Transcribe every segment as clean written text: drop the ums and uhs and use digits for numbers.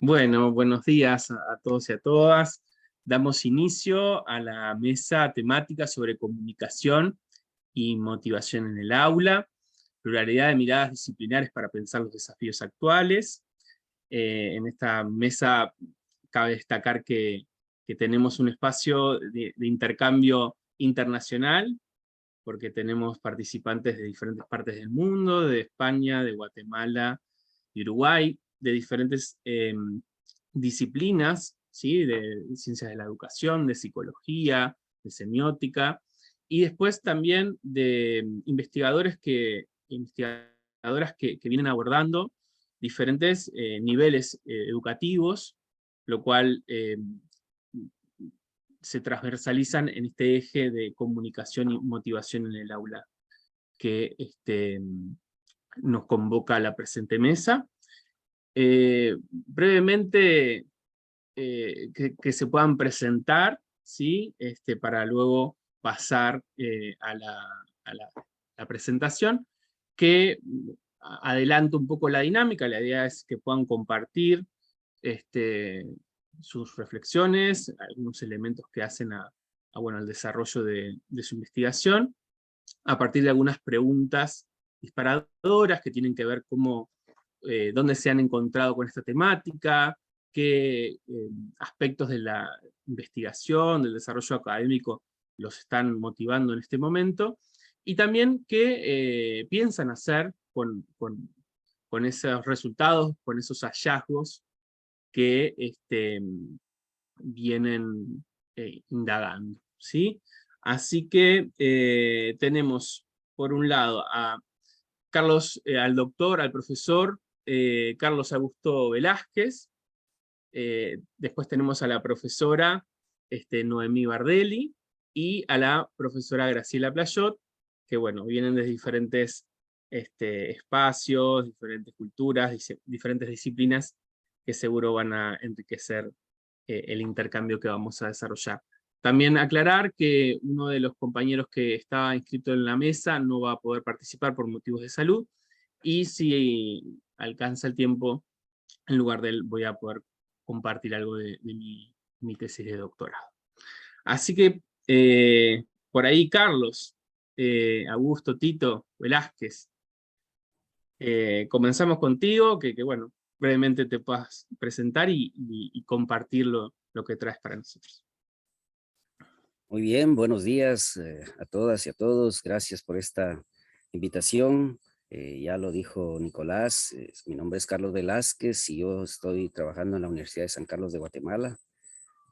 Bueno, buenos días a todos y a todas. Damos inicio a la mesa temática sobre comunicación y motivación en el aula, pluralidad de miradas disciplinares para pensar los desafíos actuales. En esta mesa cabe destacar que tenemos un espacio de intercambio internacional, porque tenemos participantes de diferentes partes del mundo, de España, de Guatemala, de Uruguay, de diferentes disciplinas, ¿sí? De ciencias de la educación, de psicología, de semiótica, y después también de investigadoras que vienen abordando diferentes niveles educativos, lo cual se transversalizan en este eje de comunicación y motivación en el aula que nos convoca a la presente mesa. Brevemente, que se puedan presentar, ¿sí? Para luego pasar a la presentación, que adelanto un poco la dinámica. La idea es que puedan compartir este, sus reflexiones, algunos elementos que hacen bueno, al desarrollo de su investigación, a partir de algunas preguntas disparadoras que tienen que ver dónde se han encontrado con esta temática, qué aspectos de la investigación, del desarrollo académico los están motivando en este momento, y también qué piensan hacer con esos resultados, con esos hallazgos que vienen indagando, ¿sí? Así que tenemos, por un lado, al doctor, al profesor Carlos Augusto Velázquez. Después tenemos a la profesora Noemí Bardelli y a la profesora Graciela Playot, que bueno, vienen de diferentes espacios, diferentes culturas, diferentes disciplinas que seguro van a enriquecer el intercambio que vamos a desarrollar. También aclarar que uno de los compañeros que estaba inscrito en la mesa no va a poder participar por motivos de salud, y si alcanza el tiempo, en lugar de él voy a poder compartir algo de mi tesis de doctorado. Así que, por ahí, Carlos, Augusto, Tito, Velázquez, comenzamos contigo, bueno, brevemente te puedas presentar y compartir lo que traes para nosotros. Muy bien, buenos días a todas y a todos. Gracias por esta invitación. Ya lo dijo Nicolás, mi nombre es Carlos Velázquez y yo estoy trabajando en la Universidad de San Carlos de Guatemala.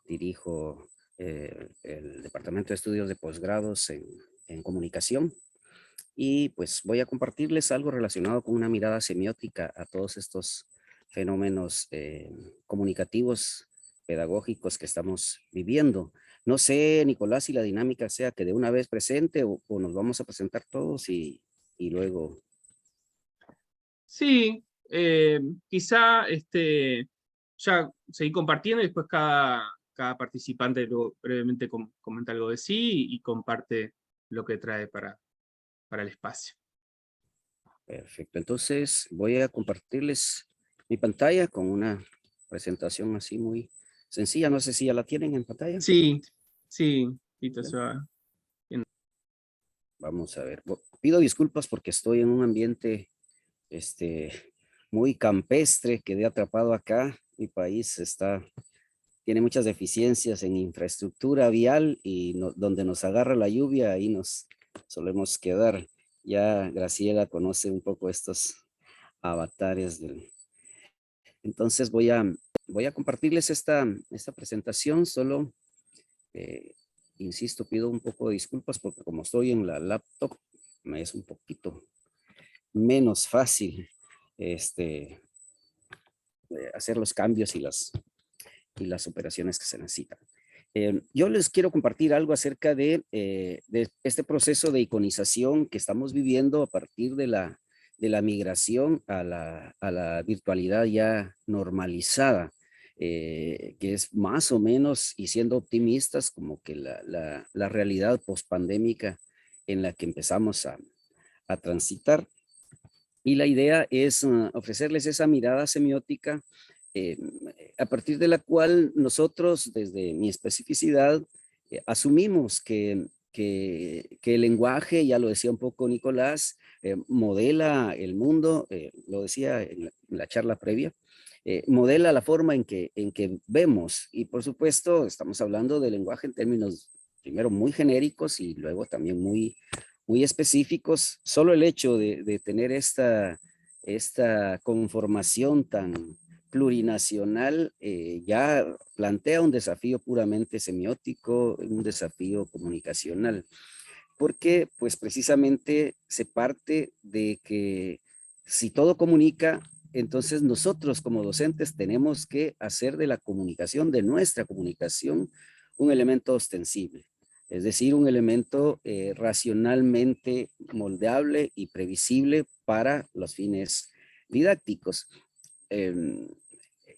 Dirijo el Departamento de Estudios de Posgrados en Comunicación y pues voy a compartirles algo relacionado con una mirada semiótica a todos estos fenómenos comunicativos, pedagógicos que estamos viviendo. No sé, Nicolás, si la dinámica sea que de una vez presente o nos vamos a presentar todos y luego... Sí, quizá ya seguir compartiendo y después cada participante luego brevemente comenta algo de sí y comparte lo que trae para el espacio. Perfecto, entonces voy a compartirles mi pantalla con una presentación así muy sencilla. No sé si ya la tienen en pantalla. Sí, sí, Tito, ¿Sí? se va. Vamos a ver. Pido disculpas porque estoy en un ambiente muy campestre, quedé atrapado acá. Mi país tiene muchas deficiencias en infraestructura vial y donde nos agarra la lluvia, ahí nos solemos quedar. Ya Graciela conoce un poco estos avatares Entonces voy a compartirles esta presentación, solo, insisto, pido un poco de disculpas porque como estoy en la laptop, me es un poquito menos fácil hacer los cambios y las operaciones que se necesitan. Yo les quiero compartir algo acerca de este proceso de iconización que estamos viviendo a partir de la migración a la virtualidad ya normalizada, que es más o menos, y siendo optimistas, como que la realidad pospandémica en la que empezamos a transitar. Y la idea es ofrecerles esa mirada semiótica eh, a partir de la cual nosotros, desde mi especificidad, asumimos que el lenguaje, ya lo decía un poco Nicolás, modela el mundo, lo decía en la charla previa, modela la forma en que vemos, y por supuesto estamos hablando de lenguaje en términos primero muy genéricos y luego también muy específicos. Solo el hecho de tener esta conformación tan plurinacional ya plantea un desafío puramente semiótico, un desafío comunicacional, porque pues precisamente se parte de que si todo comunica, entonces nosotros como docentes tenemos que hacer de la comunicación, de nuestra comunicación, un elemento ostensible, es decir, un elemento racionalmente moldeable y previsible para los fines didácticos. Eh,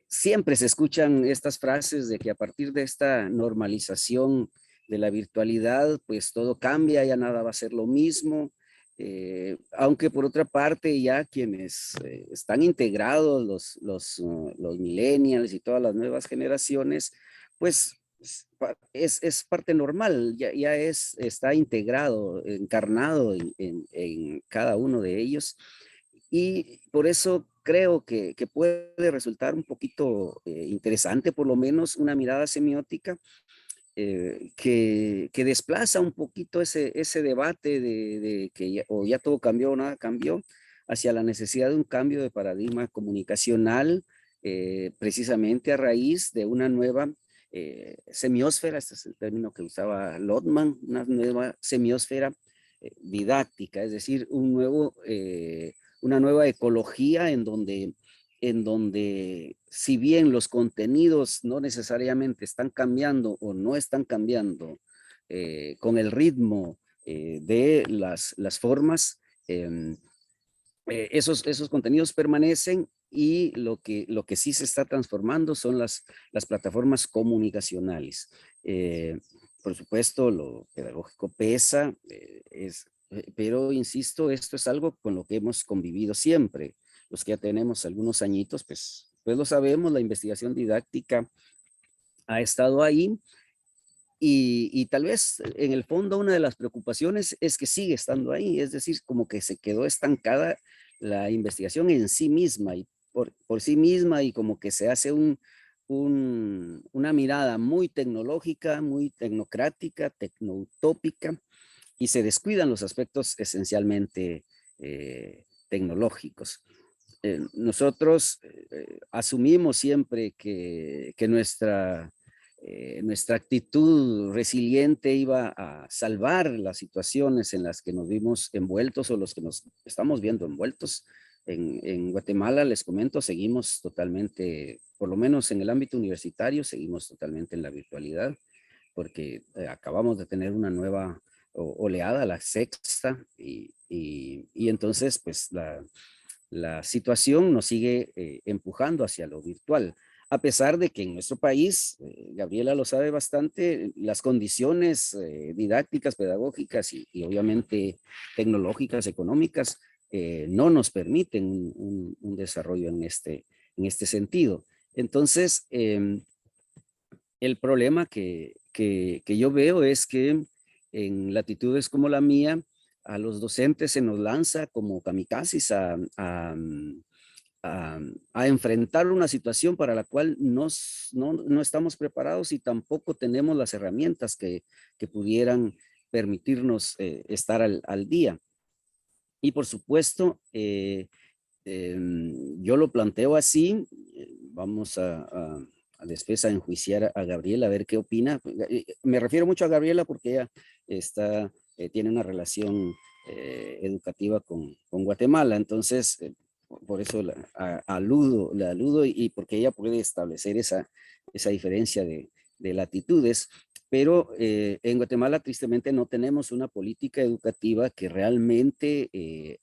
Siempre se escuchan estas frases de que a partir de esta normalización de la virtualidad, pues todo cambia, ya nada va a ser lo mismo. Aunque por otra parte ya quienes están integrados, los millennials y todas las nuevas generaciones, pues es parte normal, está integrado, encarnado en cada uno de ellos. Y por eso creo que puede resultar un poquito interesante, por lo menos una mirada semiótica que desplaza un poquito ese debate de que o ya todo cambió o nada cambió, hacia la necesidad de un cambio de paradigma comunicacional, precisamente a raíz de una nueva semiósfera, este es el término que usaba Lotman, una nueva semiósfera didáctica, es decir, una nueva ecología en donde si bien los contenidos no necesariamente están cambiando o no están cambiando con el ritmo de las formas, esos contenidos permanecen, y lo que sí se está transformando son las plataformas comunicacionales. Por supuesto, lo pedagógico pesa, pero insisto, esto es algo con lo que hemos convivido siempre. Los que ya tenemos algunos añitos, pues lo sabemos, la investigación didáctica ha estado ahí, y tal vez en el fondo una de las preocupaciones es que sigue estando ahí, es decir, como que se quedó estancada la investigación en sí misma y por sí misma, y como que se hace una mirada muy tecnológica, muy tecnocrática, tecnoutópica, y se descuidan los aspectos esencialmente tecnológicos. Nosotros asumimos siempre que nuestra actitud resiliente iba a salvar las situaciones en las que nos vimos envueltos o los que nos estamos viendo envueltos. En Guatemala, les comento, seguimos totalmente, por lo menos en el ámbito universitario, seguimos totalmente en la virtualidad, porque acabamos de tener una nueva oleada, la sexta, y entonces pues la situación nos sigue empujando hacia lo virtual, a pesar de que en nuestro país, Gabriela lo sabe bastante, las condiciones didácticas, pedagógicas y obviamente tecnológicas, económicas, no nos permiten un desarrollo en este sentido. Entonces, el problema que yo veo es que en latitudes como la mía, a los docentes se nos lanza como kamikazes a enfrentar una situación para la cual no estamos preparados, y tampoco tenemos las herramientas que pudieran permitirnos estar al día. Y por supuesto, yo lo planteo así. Vamos después a enjuiciar a Gabriela, a ver qué opina. Me refiero mucho a Gabriela porque ella tiene una relación educativa con Guatemala, entonces por eso le aludo, y porque ella puede establecer esa diferencia de latitudes. Pero en Guatemala tristemente no tenemos una política educativa que realmente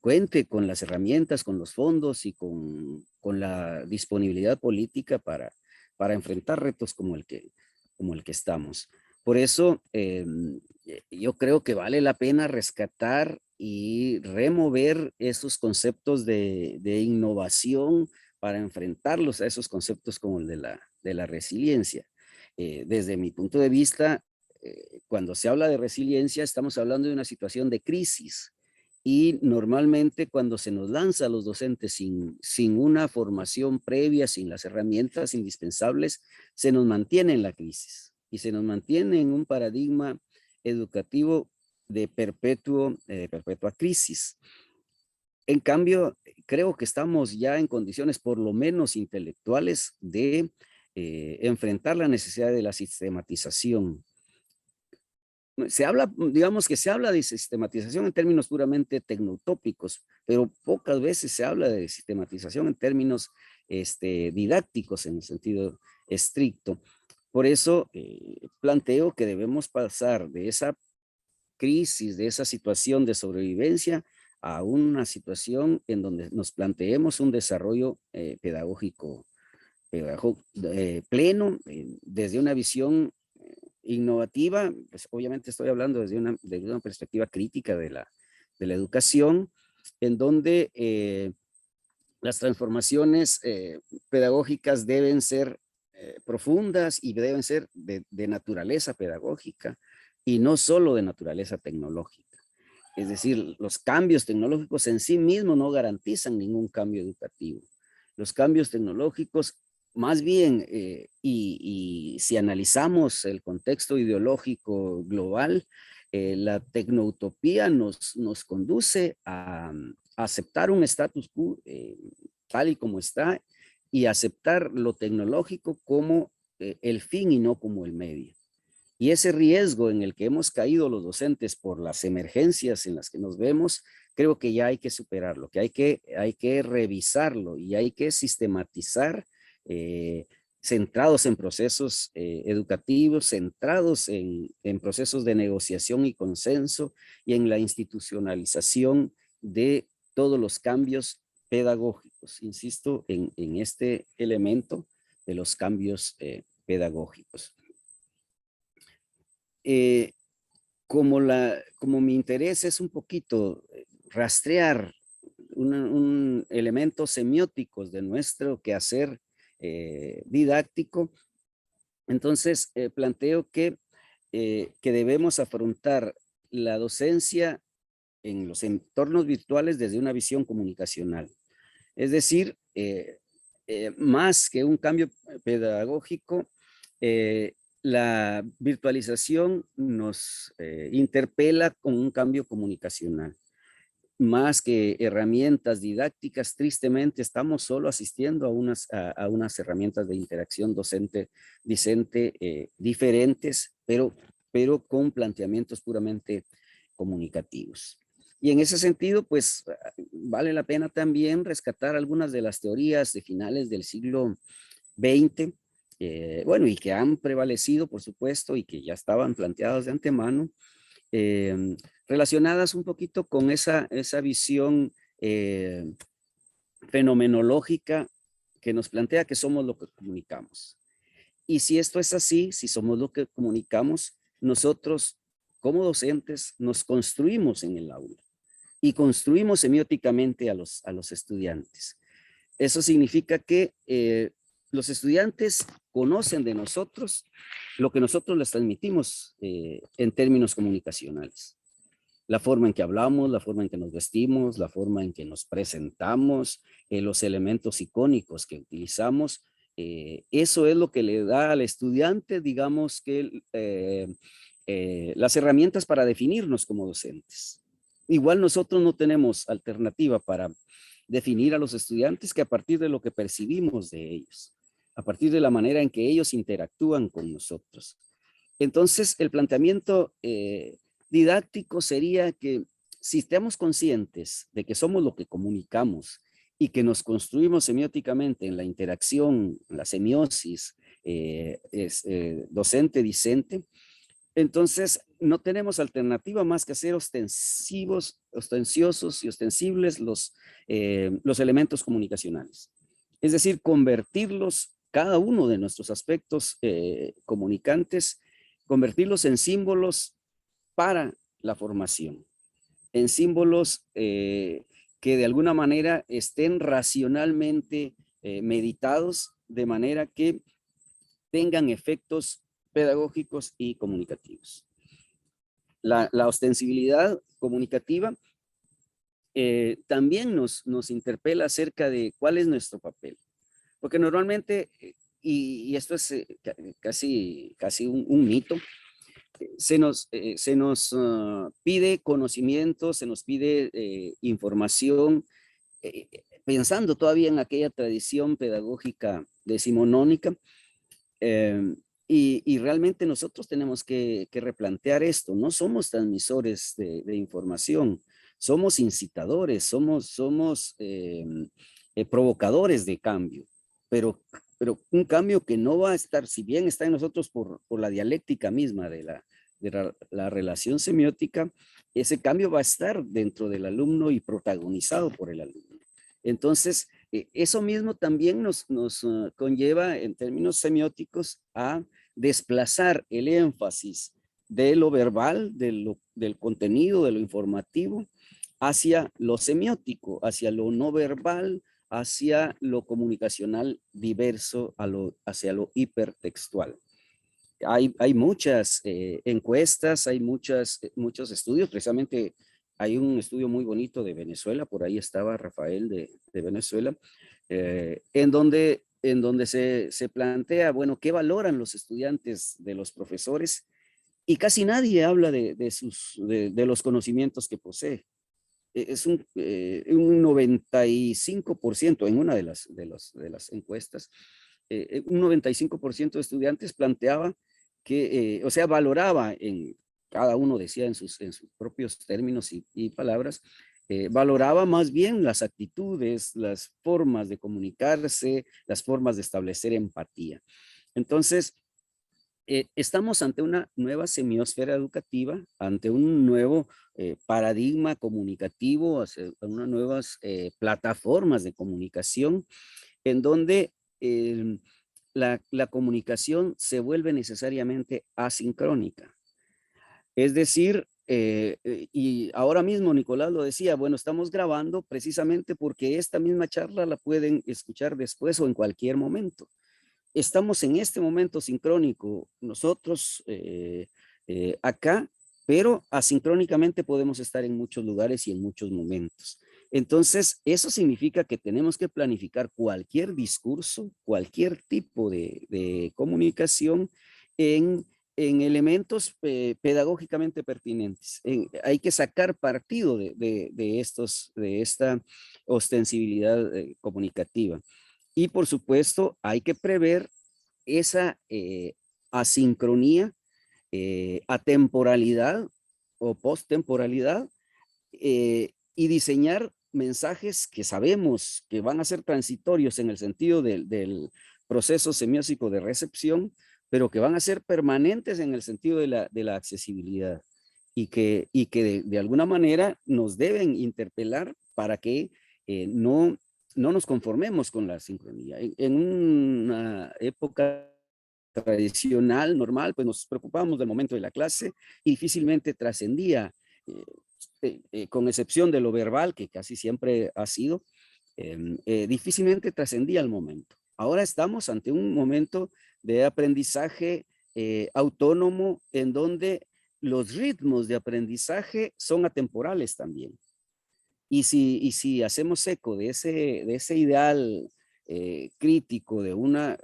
cuente con las herramientas, con los fondos y con la disponibilidad política para enfrentar retos como el que estamos. Por eso yo creo que vale la pena rescatar y remover esos conceptos de innovación para enfrentarlos a esos conceptos como el de la resiliencia. Desde mi punto de vista, cuando se habla de resiliencia, estamos hablando de una situación de crisis. Y normalmente cuando se nos lanza a los docentes sin una formación previa, sin las herramientas indispensables, se nos mantiene en la crisis y se nos mantiene en un paradigma educativo de perpetua crisis. En cambio, creo que estamos ya en condiciones, por lo menos intelectuales, de enfrentar la necesidad de la sistematización. Se habla, digamos que se habla de sistematización en términos puramente tecnotópicos, pero pocas veces se habla de sistematización en términos didácticos en el sentido estricto. Por eso planteo que debemos pasar de esa crisis, de esa situación de sobrevivencia, a una situación en donde nos planteemos un desarrollo pedagógico pleno, desde una visión innovativa. Pues obviamente estoy hablando desde una perspectiva crítica de la educación, en donde las transformaciones pedagógicas deben ser profundas y deben ser de naturaleza pedagógica y no solo de naturaleza tecnológica. Es decir, los cambios tecnológicos en sí mismos no garantizan ningún cambio educativo. Los cambios tecnológicos, más bien, y si analizamos el contexto ideológico global, la tecnoutopía nos conduce a aceptar un status quo tal y como está y aceptar lo tecnológico como el fin y no como el medio. Y ese riesgo en el que hemos caído los docentes por las emergencias en las que nos vemos, creo que ya hay que superarlo, que hay que revisarlo y hay que sistematizar, centrados en procesos educativos, centrados en procesos de negociación y consenso y en la institucionalización de todos los cambios pedagógicos. Insisto en este elemento de los cambios pedagógicos. Como mi interés es un poquito rastrear un elementos semióticos de nuestro quehacer didáctico, entonces planteo que debemos afrontar la docencia en los entornos virtuales desde una visión comunicacional. Es decir, más que un cambio pedagógico, la virtualización nos interpela con un cambio comunicacional. Más que herramientas didácticas, tristemente estamos solo asistiendo a unas herramientas de interacción docente-discente diferentes, pero con planteamientos puramente comunicativos. Y en ese sentido, pues vale la pena también rescatar algunas de las teorías de finales del siglo XX, bueno, y que han prevalecido, por supuesto, y que ya estaban planteadas de antemano, relacionadas un poquito con esa visión fenomenológica que nos plantea que somos lo que comunicamos. Y si esto es así, si somos lo que comunicamos, nosotros como docentes nos construimos en el aula y construimos semióticamente a los estudiantes. Eso significa que los estudiantes conocen de nosotros lo que nosotros les transmitimos en términos comunicacionales. La forma en que hablamos, la forma en que nos vestimos, la forma en que nos presentamos, los elementos icónicos que utilizamos. Eso es lo que le da al estudiante, digamos, que las herramientas para definirnos como docentes. Igual nosotros no tenemos alternativa para definir a los estudiantes que a partir de lo que percibimos de ellos, a partir de la manera en que ellos interactúan con nosotros. Entonces, el planteamiento didáctico sería que si estamos conscientes de que somos lo que comunicamos y que nos construimos semióticamente en la interacción, en la semiosis docente-discente, entonces no tenemos alternativa más que hacer ostensiosos y ostensibles los elementos comunicacionales. Es decir, convertirlos, cada uno de nuestros aspectos comunicantes, convertirlos en símbolos para la formación, en símbolos que de alguna manera estén racionalmente meditados de manera que tengan efectos pedagógicos y comunicativos. La ostensibilidad comunicativa también nos interpela acerca de cuál es nuestro papel. Porque normalmente, y esto es casi un mito, se nos pide conocimiento, se nos pide información, pensando todavía en aquella tradición pedagógica decimonónica, eh, y realmente nosotros tenemos que replantear esto. No somos transmisores de información, somos incitadores, somos provocadores de cambio, pero un cambio que no va a estar, si bien está en nosotros por la dialéctica misma de la relación semiótica, ese cambio va a estar dentro del alumno y protagonizado por el alumno. Entonces, eso mismo también nos conlleva en términos semióticos a desplazar el énfasis de lo verbal, del contenido, de lo informativo, hacia lo semiótico, hacia lo no verbal, hacia lo comunicacional diverso, hacia lo hipertextual. Hay muchas encuestas, hay muchos estudios, precisamente hay un estudio muy bonito de Venezuela, por ahí estaba Rafael de Venezuela, en donde se plantea, bueno, ¿qué valoran los estudiantes de los profesores? Y casi nadie habla de los conocimientos que posee. Es un 95% en una de las encuestas, un 95% de estudiantes planteaba que, o sea, valoraba cada uno decía en sus propios términos y palabras, valoraba más bien las actitudes, las formas de comunicarse, las formas de establecer empatía. Entonces, estamos ante una nueva semiosfera educativa, ante un nuevo paradigma comunicativo, hacia unas nuevas plataformas de comunicación, en donde la comunicación se vuelve necesariamente asincrónica. Es decir, y ahora mismo Nicolás lo decía, bueno, estamos grabando precisamente porque esta misma charla la pueden escuchar después o en cualquier momento. Estamos en este momento sincrónico nosotros acá, pero asincrónicamente podemos estar en muchos lugares y en muchos momentos. Entonces, eso significa que tenemos que planificar cualquier discurso, cualquier tipo de comunicación en elementos pedagógicamente pertinentes. Hay que sacar partido de esta ostensibilidad comunicativa. Y por supuesto, hay que prever esa asincronía, atemporalidad o postemporalidad, y diseñar mensajes que sabemos que van a ser transitorios en el sentido del proceso semiótico de recepción, pero que van a ser permanentes en el sentido de la accesibilidad y que de alguna manera nos deben interpelar para que no nos conformemos con la sincronía. En una época tradicional, normal, pues nos preocupábamos del momento de la clase y difícilmente trascendía, con excepción de lo verbal, que casi siempre ha sido, difícilmente trascendía el momento. Ahora estamos ante un momento de aprendizaje autónomo en donde los ritmos de aprendizaje son atemporales también. Y si hacemos eco de ese ideal crítico de una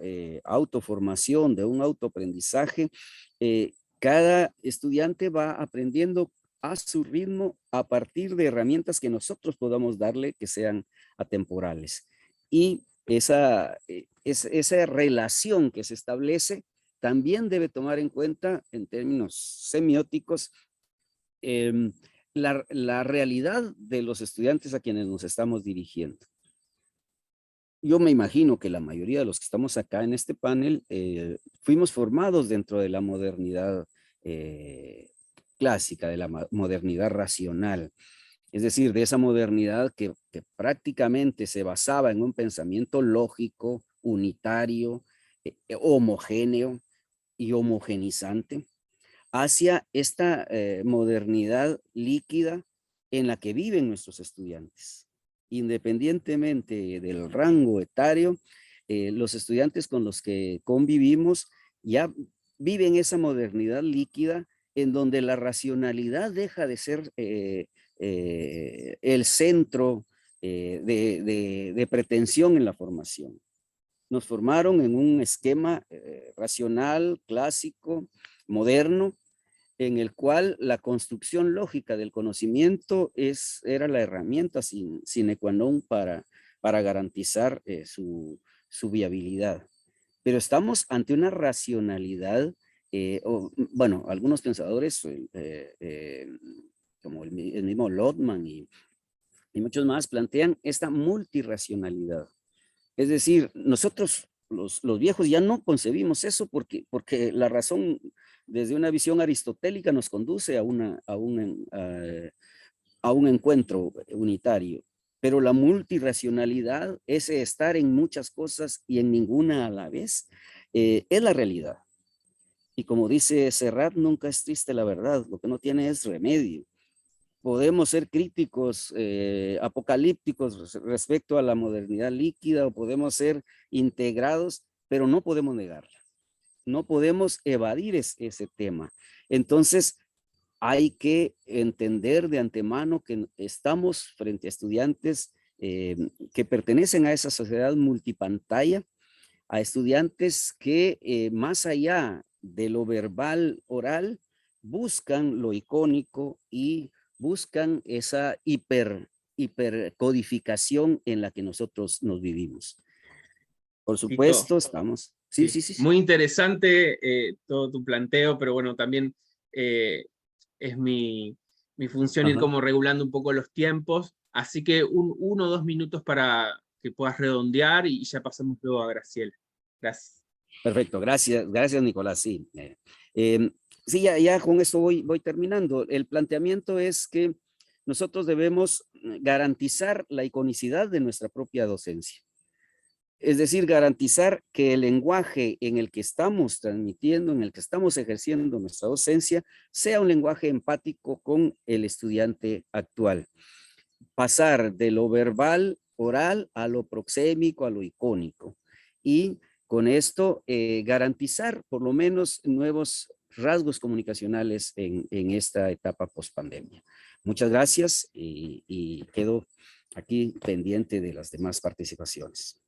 autoformación, de un autoaprendizaje, cada estudiante va aprendiendo a su ritmo a partir de herramientas que nosotros podamos darle que sean atemporales. Y esa relación que se establece también debe tomar en cuenta en términos semióticos la realidad de los estudiantes a quienes nos estamos dirigiendo. Yo me imagino que la mayoría de los que estamos acá en este panel fuimos formados dentro de la modernidad clásica, de la modernidad racional. Es decir, de esa modernidad que prácticamente se basaba en un pensamiento lógico, unitario, homogéneo y homogenizante, hacia esta modernidad líquida en la que viven nuestros estudiantes. independientemente del rango etario, los estudiantes con los que convivimos ya viven esa modernidad líquida en donde la racionalidad deja de ser el centro de pretensión en la formación. Nos formaron en un esquema racional, clásico, moderno, en el cual la construcción lógica del conocimiento era la herramienta sine qua non para garantizar su viabilidad. Pero estamos ante una racionalidad, bueno, algunos pensadores, como el mismo Lotman y muchos más, plantean esta multirracionalidad. Es decir, nosotros los viejos ya no concebimos eso porque la razón desde una visión aristotélica nos conduce a un encuentro unitario. Pero la multirracionalidad, ese estar en muchas cosas y en ninguna a la vez, es la realidad. Y como dice Serrat, nunca es triste la verdad, lo que no tiene es remedio. Podemos ser críticos, apocalípticos respecto a la modernidad líquida, o podemos ser integrados, pero no podemos negarla. No podemos evadir ese tema. Entonces, hay que entender de antemano que estamos frente a estudiantes que pertenecen a esa sociedad multipantalla, a estudiantes que más allá de lo verbal oral, buscan lo icónico y buscan esa hipercodificación en la que nosotros nos vivimos. Por supuesto, estamos... Sí. Muy interesante todo tu planteo, pero bueno, también es mi función ir como regulando un poco los tiempos, así que 1 o 2 minutos para que puedas redondear y ya pasamos luego a Graciela. Gracias. Perfecto, gracias Nicolás, sí. Sí, ya con esto voy terminando. El planteamiento es que nosotros debemos garantizar la iconicidad de nuestra propia docencia. Es decir, garantizar que el lenguaje en el que estamos transmitiendo, en el que estamos ejerciendo nuestra docencia, sea un lenguaje empático con el estudiante actual. Pasar de lo verbal, oral, a lo proxémico, a lo icónico. Y con esto garantizar por lo menos nuevos rasgos comunicacionales en esta etapa post-pandemia. Muchas gracias y quedo aquí pendiente de las demás participaciones.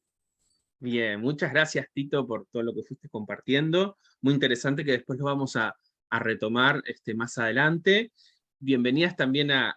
Bien, muchas gracias Tito por todo lo que fuiste compartiendo. Muy interesante que después lo vamos a retomar más adelante. Bienvenidas también a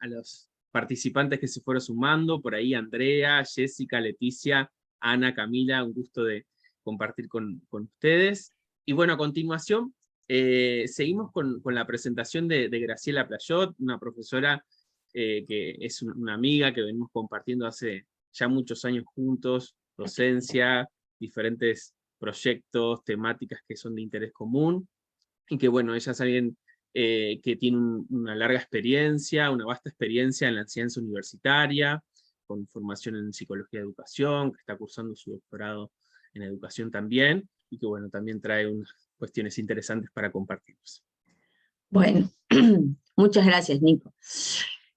los participantes que se fueron sumando, por ahí Andrea, Jessica, Leticia, Ana, Camila, un gusto de compartir con ustedes. Y bueno, a continuación seguimos con la presentación de Graciela Playot, una profesora que es una amiga que venimos compartiendo hace ya muchos años juntos, docencia, diferentes proyectos, temáticas que son de interés común, y que bueno, ella es alguien que tiene una larga experiencia, una vasta experiencia en la enseñanza universitaria, con formación en psicología de educación, que está cursando su doctorado en educación también, y que bueno, también trae unas cuestiones interesantes para compartirnos. Bueno, muchas gracias, Nico.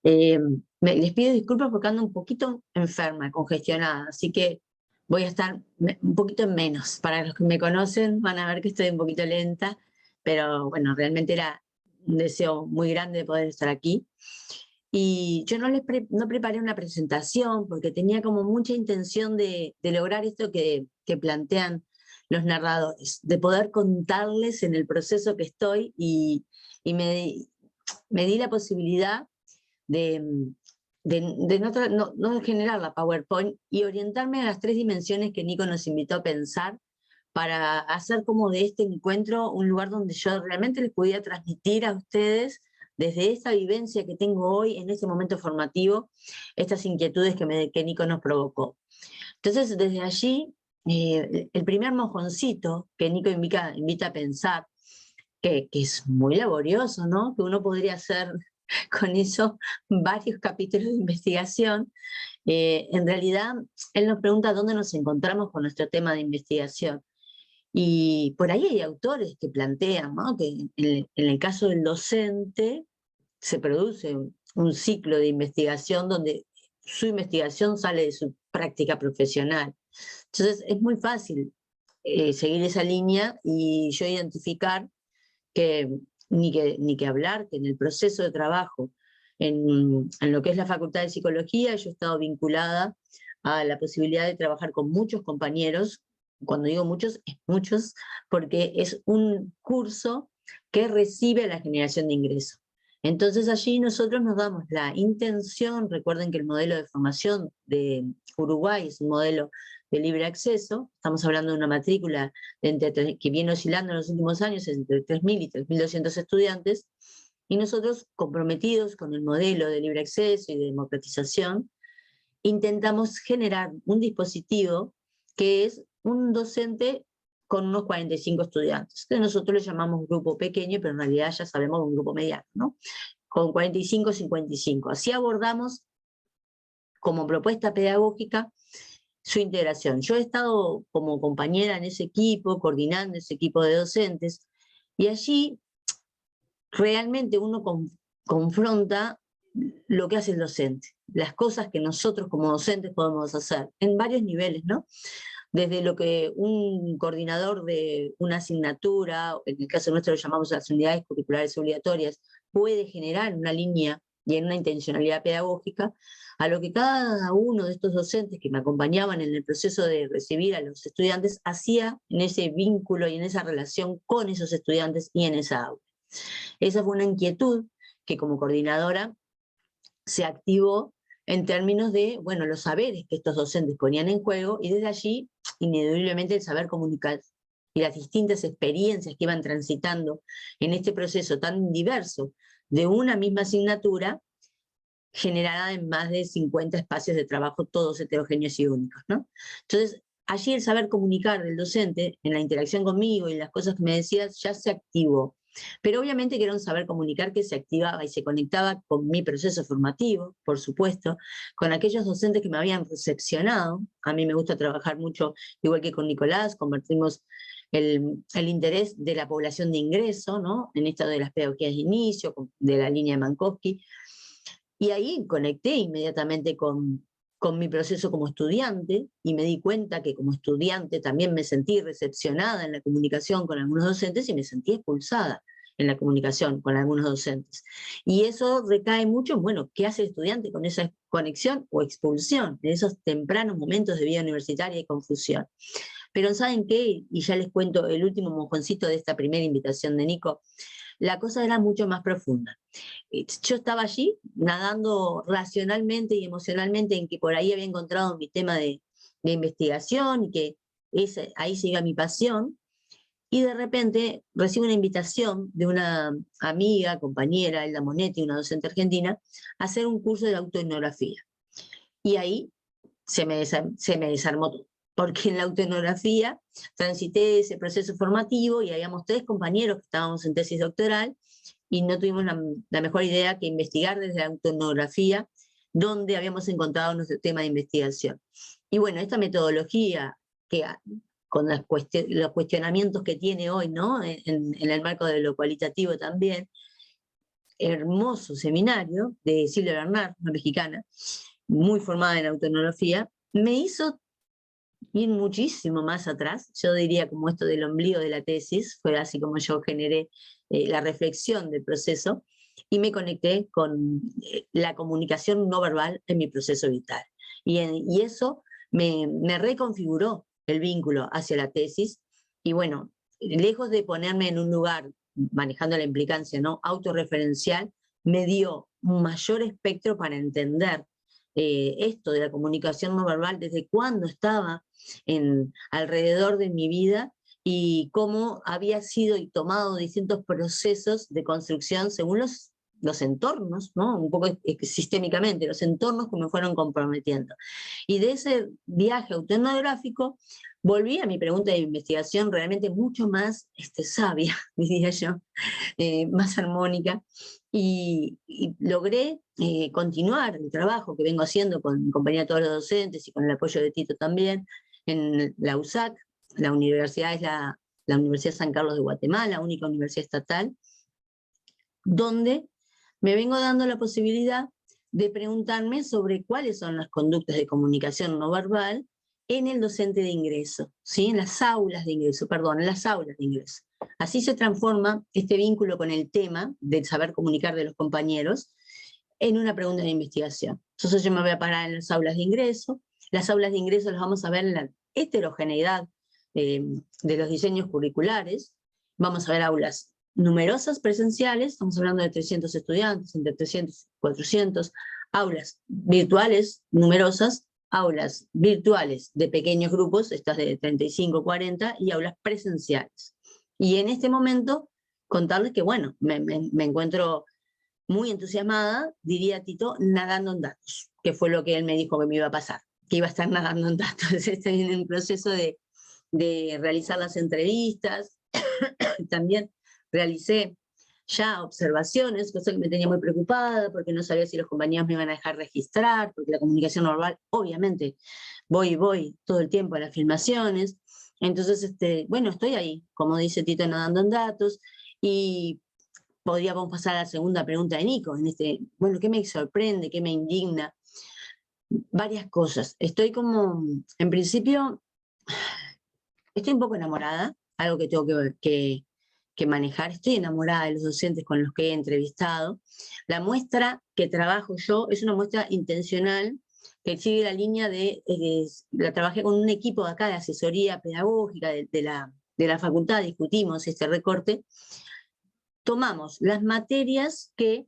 Les pido disculpas porque ando un poquito enferma, congestionada, así que voy a estar un poquito en menos. Para los que me conocen van a ver que estoy un poquito lenta, pero bueno, realmente era un deseo muy grande de poder estar aquí. Y yo no preparé una presentación porque tenía como mucha intención de lograr esto que plantean los narradores, de poder contarles en el proceso que estoy y me di la posibilidad de no generar la PowerPoint y orientarme a las 3 dimensiones que Nico nos invitó a pensar para hacer como de este encuentro un lugar donde yo realmente les pudiera transmitir a ustedes desde esta vivencia que tengo hoy en este momento formativo, estas inquietudes que Nico nos provocó. Entonces, desde allí, el primer mojoncito que Nico invita a pensar, que es muy laborioso, ¿no? Que uno podría hacer con eso varios capítulos de investigación. En realidad, él nos pregunta dónde nos encontramos con nuestro tema de investigación. Y por ahí hay autores que plantean, ¿no? Que en el caso del docente se produce un ciclo de investigación donde su investigación sale de su práctica profesional. Entonces es muy fácil seguir esa línea y yo identificar que ni que hablar, que en el proceso de trabajo, en lo que es la Facultad de Psicología, yo he estado vinculada a la posibilidad de trabajar con muchos compañeros. Cuando digo muchos, es muchos, porque es un curso que recibe la generación de ingresos. Entonces allí nosotros nos damos la intención, recuerden que el modelo de formación de Uruguay es un modelo de libre acceso, estamos hablando de una matrícula que viene oscilando en los últimos años entre 3.000 y 3.200 estudiantes, y nosotros, comprometidos con el modelo de libre acceso y de democratización, intentamos generar un dispositivo que es un docente con unos 45 estudiantes, que nosotros le llamamos grupo pequeño, pero en realidad ya sabemos un grupo mediano, ¿no? Con 45, 55. Así abordamos como propuesta pedagógica su integración. Yo he estado como compañera en ese equipo, coordinando ese equipo de docentes, y allí realmente uno confronta lo que hace el docente, las cosas que nosotros como docentes podemos hacer, en varios niveles, ¿no? Desde lo que un coordinador de una asignatura, en el caso nuestro lo llamamos las unidades curriculares obligatorias, puede generar una línea y en una intencionalidad pedagógica, a lo que cada uno de estos docentes que me acompañaban en el proceso de recibir a los estudiantes hacía en ese vínculo y en esa relación con esos estudiantes y en esa aula. Esa fue una inquietud que como coordinadora se activó en términos de, bueno, los saberes que estos docentes ponían en juego, y desde allí, ineludiblemente, el saber comunicar y las distintas experiencias que iban transitando en este proceso tan diverso de una misma asignatura, generada en más de 50 espacios de trabajo, todos heterogéneos y únicos, ¿no? Entonces, allí el saber comunicar del docente, en la interacción conmigo y las cosas que me decías, ya se activó. Pero obviamente que era un saber comunicar que se activaba y se conectaba con mi proceso formativo, por supuesto, con aquellos docentes que me habían recepcionado. A mí me gusta trabajar mucho, igual que con Nicolás, compartimos el interés de la población de ingreso, ¿no? En esto de las pedagogías de inicio, de la línea de Mankowski. Y ahí conecté inmediatamente con mi proceso como estudiante, y me di cuenta que como estudiante también me sentí recepcionada en la comunicación con algunos docentes y me sentí expulsada en la comunicación con algunos docentes. Y eso recae mucho en, bueno, ¿qué hace el estudiante con esa conexión o expulsión en esos tempranos momentos de vida universitaria y confusión? Pero ¿saben qué? Y ya les cuento el último mojoncito de esta primera invitación de Nico. La cosa era mucho más profunda. Yo estaba allí nadando racionalmente y emocionalmente en que por ahí había encontrado mi tema de investigación y que ahí se iba mi pasión, y de repente recibo una invitación de una amiga, compañera, Elda Monetti, una docente argentina, a hacer un curso de autoetnografía. Y ahí se me desarmó todo, porque en la autoetnografía transité ese proceso formativo y habíamos 3 compañeros que estábamos en tesis doctoral, y no tuvimos la mejor idea que investigar desde la autoetnografía donde habíamos encontrado nuestro tema de investigación. Y bueno, esta metodología, que con los cuestionamientos que tiene hoy, ¿no? En el marco de lo cualitativo también, hermoso seminario de Silvia Bernard, una mexicana, muy formada en autoetnografía, me hizo ir muchísimo más atrás. Yo diría como esto del ombligo de la tesis, fue así como yo generé la reflexión del proceso, y me conecté con la comunicación no verbal en mi proceso vital. Y eso me reconfiguró el vínculo hacia la tesis, y bueno, lejos de ponerme en un lugar, manejando la implicancia, ¿no?, autorreferencial, me dio un mayor espectro para entender esto de la comunicación no verbal desde cuando estaba alrededor de mi vida, y cómo había sido y tomado distintos procesos de construcción según los entornos, ¿no? Un poco sistémicamente, los entornos que me fueron comprometiendo. Y de ese viaje autoetnográfico volví a mi pregunta de investigación realmente mucho más sabia, diría yo, más armónica, y logré continuar el trabajo que vengo haciendo con mi compañía de todos los docentes y con el apoyo de Tito también, en la USAC. La universidad es la Universidad San Carlos de Guatemala, única universidad estatal, donde me vengo dando la posibilidad de preguntarme sobre cuáles son las conductas de comunicación no verbal en el docente de ingreso, ¿sí? En las aulas de ingreso, perdón, en las aulas de ingreso. Así se transforma este vínculo con el tema del saber comunicar de los compañeros en una pregunta de investigación. Entonces yo me voy a parar en las aulas de ingreso. Las aulas de ingreso las vamos a ver en la heterogeneidad de los diseños curriculares. Vamos a ver aulas numerosas presenciales, estamos hablando de 300 estudiantes, entre 300 y 400, aulas virtuales numerosas, aulas virtuales de pequeños grupos, estas de 35, 40, y aulas presenciales. Y en este momento, contarles que, bueno, me encuentro muy entusiasmada, diría Tito, nadando en datos, que fue lo que él me dijo que me iba a pasar, que iba a estar nadando en datos. Estoy en el proceso de realizar las entrevistas. También realicé ya observaciones, cosa que me tenía muy preocupada, porque no sabía si los compañeros me iban a dejar registrar, porque la comunicación no verbal, obviamente, voy todo el tiempo a las filmaciones. Entonces, bueno, estoy ahí, como dice Tito, nadando en datos, y podríamos pasar a la segunda pregunta de Nico, bueno, ¿qué me sorprende, qué me indigna? Varias cosas. Estoy como, en principio, estoy un poco enamorada, algo que tengo que manejar. Estoy enamorada de los docentes con los que he entrevistado. La muestra que trabajo yo es una muestra intencional que sigue la línea la trabajé con un equipo de acá de asesoría pedagógica de la facultad, discutimos este recorte. Tomamos las materias que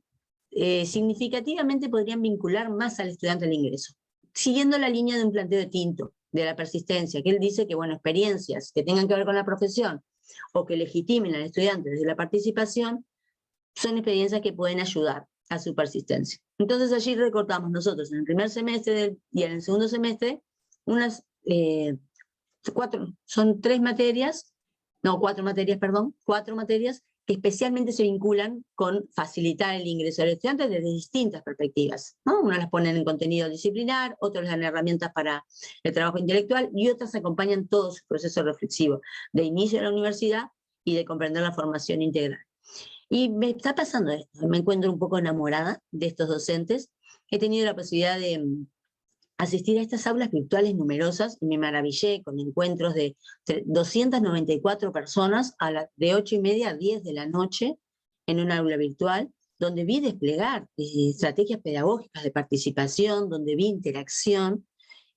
significativamente podrían vincular más al estudiante al ingreso, siguiendo la línea de un planteo de Tinto, de la persistencia, que él dice que, bueno, experiencias que tengan que ver con la profesión o que legitimen al estudiante desde la participación, son experiencias que pueden ayudar a su persistencia. Entonces allí recortamos nosotros en el primer semestre y en el segundo semestre son cuatro materias que especialmente se vinculan con facilitar el ingreso del estudiante desde distintas perspectivas, ¿no? Unas las ponen en contenido disciplinar, otras les dan herramientas para el trabajo intelectual, y otras acompañan todo su proceso reflexivo de inicio de la universidad y de comprender la formación integral. Y me está pasando esto, me encuentro un poco enamorada de estos docentes. He tenido la posibilidad de asistir a estas aulas virtuales numerosas y me maravillé con encuentros de 294 personas de 8:30 a 10 de la noche en una aula virtual, donde vi desplegar estrategias pedagógicas de participación, donde vi interacción,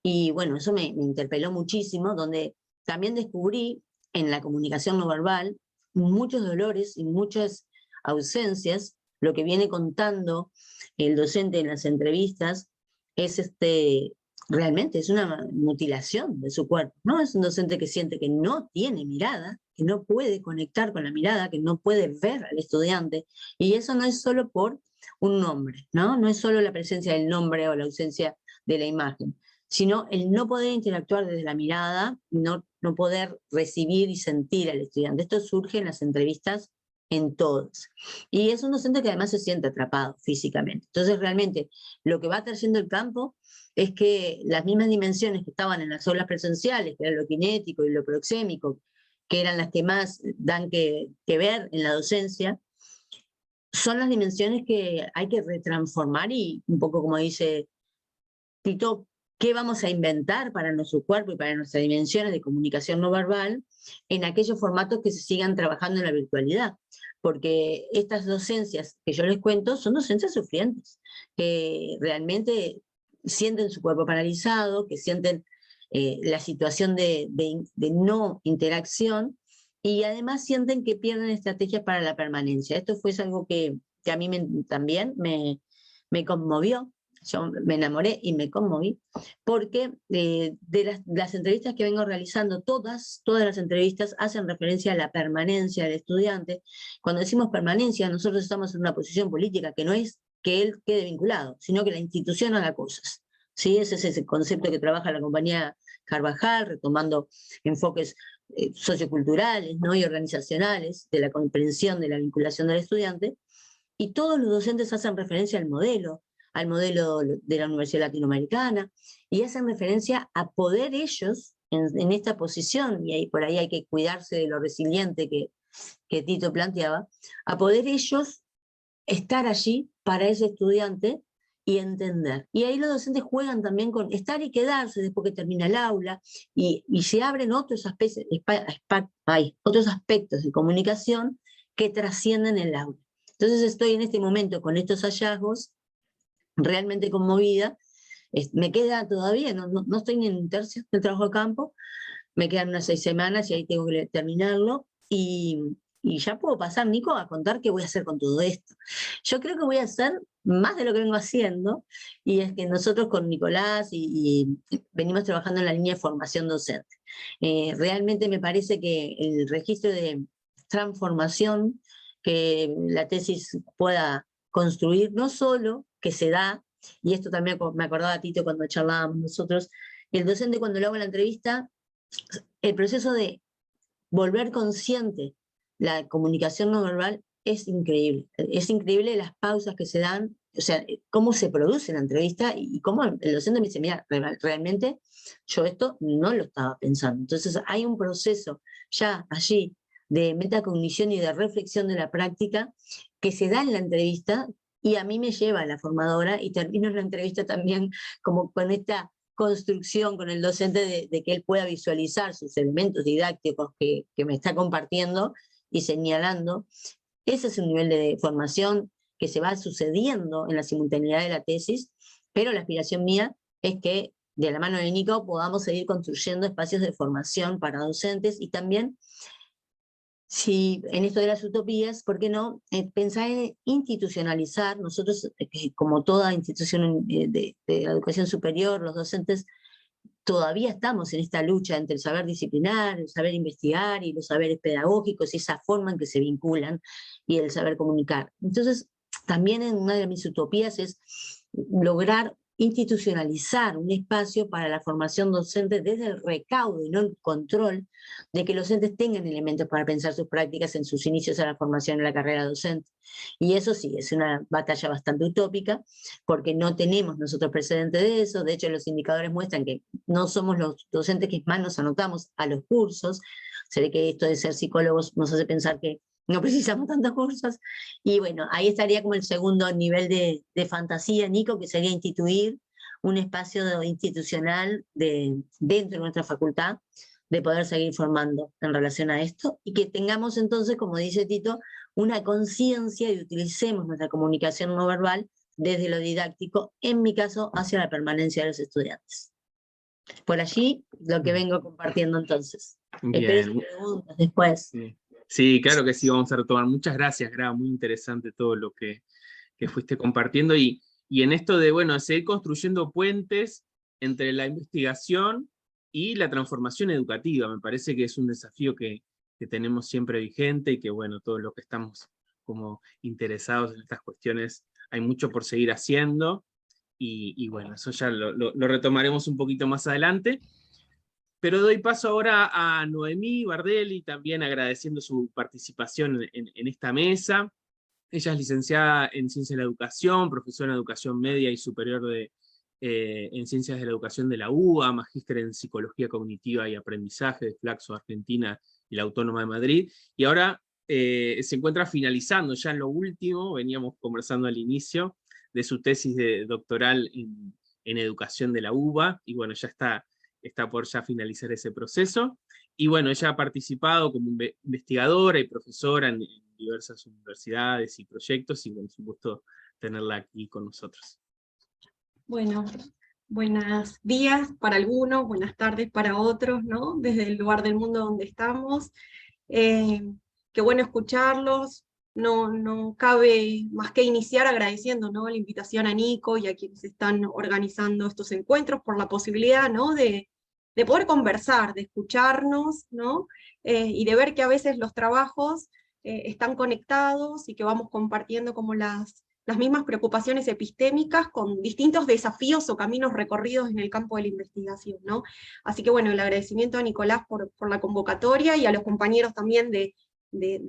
y bueno, eso me interpeló muchísimo, donde también descubrí en la comunicación no verbal muchos dolores y muchas ausencias. Lo que viene contando el docente en las entrevistas es realmente es una mutilación de su cuerpo, ¿no? Es un docente que siente que no tiene mirada, que no puede conectar con la mirada, que no puede ver al estudiante, y eso no es solo por un nombre, ¿no? No es solo la presencia del nombre o la ausencia de la imagen, sino el no poder interactuar desde la mirada, no poder recibir y sentir al estudiante. Esto surge en las entrevistas en todos. Y es un docente que además se siente atrapado físicamente. Entonces realmente lo que va trayendo el campo es que las mismas dimensiones que estaban en las aulas presenciales, que era lo kinético y lo proxémico, que eran las que más dan que ver en la docencia, son las dimensiones que hay que retransformar, y un poco como dice Tito, ¿qué vamos a inventar para nuestro cuerpo y para nuestras dimensiones de comunicación no verbal en aquellos formatos que se sigan trabajando en la virtualidad? Porque estas docencias que yo les cuento son docencias sufrientes, que realmente sienten su cuerpo paralizado, que sienten la situación de no interacción, y además sienten que pierden estrategias para la permanencia. Esto fue algo que a mí también me conmovió. Yo me enamoré y me conmoví, porque de las entrevistas que vengo realizando, todas las entrevistas hacen referencia a la permanencia del estudiante. Cuando decimos permanencia, nosotros estamos en una posición política que no es que él quede vinculado, sino que la institución haga cosas, ¿sí? Ese es ese concepto que trabaja la compañía Carvajal, retomando enfoques socioculturales, ¿no? Y organizacionales de la comprensión de la vinculación del estudiante, y todos los docentes hacen referencia al modelo de la Universidad Latinoamericana, y hacen referencia a poder ellos, en esta posición, y ahí, por ahí hay que cuidarse de lo resiliente que Tito planteaba, a poder ellos estar allí para ese estudiante y entender. Y ahí los docentes juegan también con estar y quedarse después que termina el aula, y se abren otros aspectos de comunicación que trascienden el aula. Entonces estoy en este momento con estos hallazgos realmente conmovida. Me queda todavía, no estoy ni en un tercio del trabajo de campo, me quedan unas 6 semanas y ahí tengo que terminarlo, y ya puedo pasar, Nico, a contar qué voy a hacer con todo esto. Yo creo que voy a hacer más de lo que vengo haciendo, y es que nosotros con Nicolás y venimos trabajando en la línea de formación docente. Realmente me parece que el registro de transformación que la tesis pueda construir, no solo que se da, y esto también me acordaba a Tito cuando charlábamos nosotros, el docente cuando le hago la entrevista, el proceso de volver consciente la comunicación no verbal es increíble las pausas que se dan, o sea, cómo se produce la entrevista y cómo el docente me dice, mira, realmente yo esto no lo estaba pensando. Entonces hay un proceso ya allí de metacognición y de reflexión de la práctica que se da en la entrevista, y a mí me lleva a la formadora y termino la entrevista también como con esta construcción con el docente de que él pueda visualizar sus elementos didácticos que me está compartiendo y señalando. Ese es un nivel de formación que se va sucediendo en la simultaneidad de la tesis, pero la aspiración mía es que de la mano de Nico podamos seguir construyendo espacios de formación para docentes, y también, si en esto de las utopías, ¿por qué no pensar en institucionalizar? Nosotros, como toda institución de la educación superior, los docentes todavía estamos en esta lucha entre el saber disciplinar, el saber investigar y los saberes pedagógicos, y esa forma en que se vinculan, y el saber comunicar. Entonces, también en una de mis utopías es lograr institucionalizar un espacio para la formación docente desde el recaudo y no el control, de que los docentes tengan elementos para pensar sus prácticas en sus inicios a la formación en la carrera docente. Y eso sí, es una batalla bastante utópica, porque no tenemos nosotros precedentes de eso. De hecho, los indicadores muestran que no somos los docentes que más nos anotamos a los cursos. Se ve que esto de ser psicólogos nos hace pensar que no precisamos tantos cursos. Y bueno, ahí estaría como el segundo nivel de fantasía, Nico, que sería instituir un espacio institucional dentro de nuestra facultad, de poder seguir formando en relación a esto, y que tengamos entonces, como dice Tito, una conciencia y utilicemos nuestra comunicación no verbal desde lo didáctico, en mi caso, hacia la permanencia de los estudiantes. Por allí, lo que vengo compartiendo entonces. Espero sus preguntas después. Sí, claro que sí, vamos a retomar. Muchas gracias, Gra, muy interesante todo lo que fuiste compartiendo, y en esto de, bueno, seguir construyendo puentes entre la investigación y la transformación educativa. Me parece que es un desafío que tenemos siempre vigente, y que, bueno, todos los que estamos como interesados en estas cuestiones, hay mucho por seguir haciendo, y bueno, eso ya lo retomaremos un poquito más adelante. Pero doy paso ahora a Noemí Bardelli, también agradeciendo su participación en esta mesa. Ella es licenciada en Ciencias de la Educación, profesora en Educación Media y Superior en Ciencias de la Educación de la UBA, magíster en Psicología Cognitiva y Aprendizaje de Flaxo, Argentina, y la Autónoma de Madrid, y ahora se encuentra finalizando ya en lo último, veníamos conversando al inicio, de su tesis doctoral en Educación de la UBA, y bueno, ya está por ya finalizar ese proceso. Y bueno, ella ha participado como investigadora y profesora en diversas universidades y proyectos, y bueno, es un gusto tenerla aquí con nosotros. Bueno, buenos días para algunos, buenas tardes para otros, ¿no? Desde el lugar del mundo donde estamos. Qué bueno escucharlos. No cabe más que iniciar agradeciendo, ¿no?, la invitación a Nico y a quienes están organizando estos encuentros por la posibilidad, ¿no?, de poder conversar, de escucharnos, ¿no?, y de ver que a veces los trabajos están conectados y que vamos compartiendo como las mismas preocupaciones epistémicas con distintos desafíos o caminos recorridos en el campo de la investigación, ¿no? Así que bueno, el agradecimiento a Nicolás por la convocatoria, y a los compañeros también de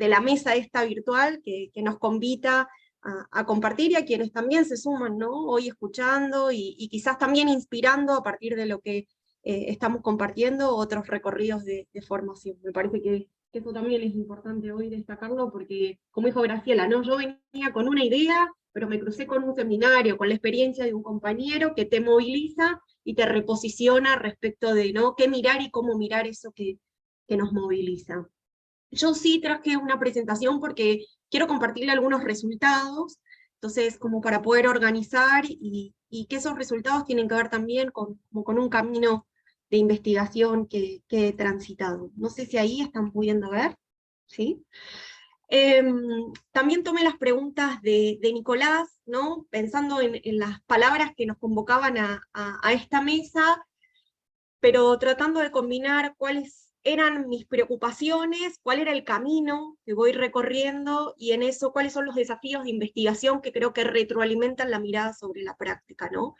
la mesa esta virtual que nos convita a compartir, y a quienes también se suman, ¿no?, hoy escuchando y quizás también inspirando a partir de lo que estamos compartiendo otros recorridos de formación. Me parece que eso también es importante hoy destacarlo, porque, como dijo Graciela, ¿no?, yo venía con una idea, pero me crucé con un seminario, con la experiencia de un compañero que te moviliza y te reposiciona respecto de, ¿no?, qué mirar y cómo mirar eso que nos moviliza. Yo sí traje una presentación porque quiero compartirle algunos resultados, entonces como para poder organizar y que esos resultados tienen que ver también con un camino de investigación que he transitado. No sé si ahí están pudiendo ver, ¿sí? También tomé las preguntas de Nicolás, ¿no?, pensando en las palabras que nos convocaban a esta mesa, pero tratando de combinar cuáles eran mis preocupaciones, cuál era el camino que voy recorriendo, y en eso cuáles son los desafíos de investigación que creo que retroalimentan la mirada sobre la práctica, ¿no?